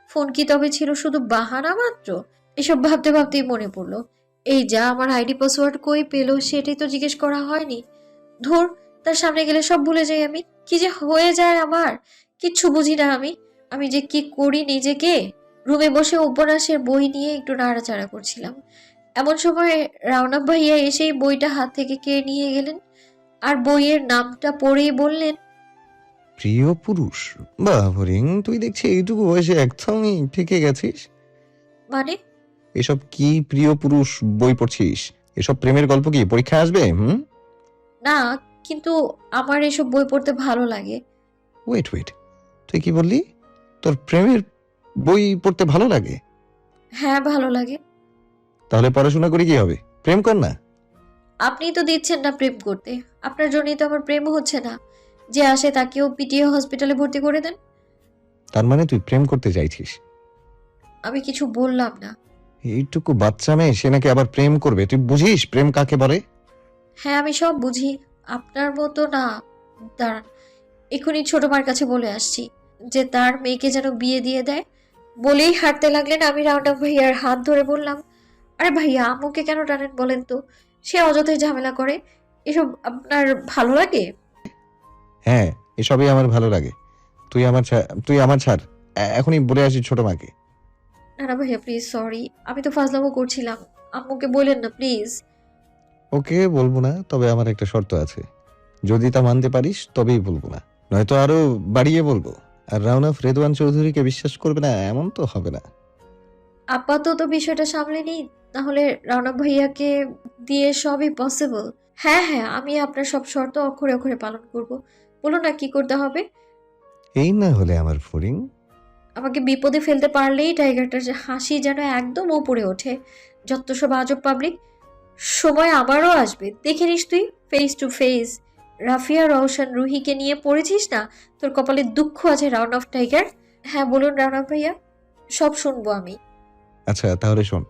ফোন কি তবে ছিল শুধু বাহানা মাত্র? এসব ভাবতে ভাবতেই মনে পড়লো, এই যা আমার আইডি পাসওয়ার্ড কই পেলো সেটাই তো জিজ্ঞেস করা হয়নি। ধুর, তার সামনে গেলে সব ভুলে যাই আমি। কি যে হয়ে যায় আমার, কিচ্ছু বুঝি না আমি। আমি যে কি করি নিজেকে। রুমে বসে উপন্যাসের বই নিয়ে একটু নাড়াচাড়া করছিলাম, এমন সময় রাওনা ভাইয়া এসেই বইটা হাত থেকে কেড়ে নিয়ে গেলেন, আর বইয়ের নামটা পড়েই বললেন, প্রিয় পুরুষ? বাহ ফরিং, তুই দেখছি এইটুকু বয়সে একদমই ঠেকে গেছিস। মানে? এসব কি প্রিয় পুরুষ বই পড়ছিস? এসব প্রেমের গল্প কি পরীক্ষায় আসবে? না, কিন্তু আমার এসব বই পড়তে ভালো লাগে। ওয়েট ওয়েট, তুই কি বললি? তোর প্রেমের বই পড়তে ভালো লাগে? হ্যাঁ, ভালো লাগে। তাহলে পড়াশোনা করে কি হবে? প্রেম কর না। আপনি তো দিচ্ছেন না প্রেম করতে, আপনার জন্যই তো আমার প্রেম হচ্ছে না। যে আসে তাকেও পিটিয়ে হসপিটালে ভর্তি করে দেন। তার মানে তুই প্রেম করতে চাইছিস? আমি কিছু বললাম না। এইটুকু বাচ্চা মেয়ে, সে নাকি আবার প্রেম করবে? তুই বুঝিস প্রেম কাকে বলে? হ্যাঁ, আমি সব বুঝি, আপনার মতো না। দাঁড়ান, এখনই ছোট মার কাছে বলে আসছি যে তার মেয়েকে যেন বিয়ে দিয়ে দেয়। বলেই হাঁটতে লাগলেন। আমি রাউন্ড আপ ভাইয়ার হাত ধরে বললাম, আরে ভাইয়া, আম্মুকে কেন টানেন বলেন তো? সে অযথাই ঝামেলা করে। এসব আপনার ভালো লাগে? হ্যাঁ, এসবই আমার ভালো লাগে। তুই আমার ছাড়। এখনই বলে আসি ছোট মাকে। না না ভাইয়া, প্লিজ, সরি, আমি তো ফাজলামো করছিলাম। আম্মুকে বললেন না প্লিজ। ওকে বলবো না, তবে আমার একটা শর্ত আছে। যদি তা মানতে পারিস তবেই বলবো না, নয়তো আরো বাড়িয়ে বলবো। আর রাউনাফ রেদওয়ান চৌধুরীকে বিশ্বাস করবে না এমন তো হবে না। আপাতত বিষয়টা সামলে নিই, তাহলে রৌনক ভাইয়াকে দিয়ে সবই পসিবল। হ্যাঁ হ্যাঁ, আমি আপনার সব শর্ত অক্ষরে অক্ষরে পালন করব। বলুন না কি করতে হবে। এই না হলে আমার ফড়িং। আমাকে বিপদে ফেলতে পারলেই টাইগারটার যে হাসি যেন একদম উপরে ওঠে। যত সব আজব পাবলিক, সময় আবারও আসবে, দেখে নিস তুই face to face. Rafia, Roshan, রুহিকে নিয়ে পড়েছিস না? তোর কপালে দুঃখ আছে রাউন্ড অফ টাইগার। হ্যাঁ বলুন রাউনক ভাইয়া, সব শুনবো আমি। আচ্ছা তাহলে শোন,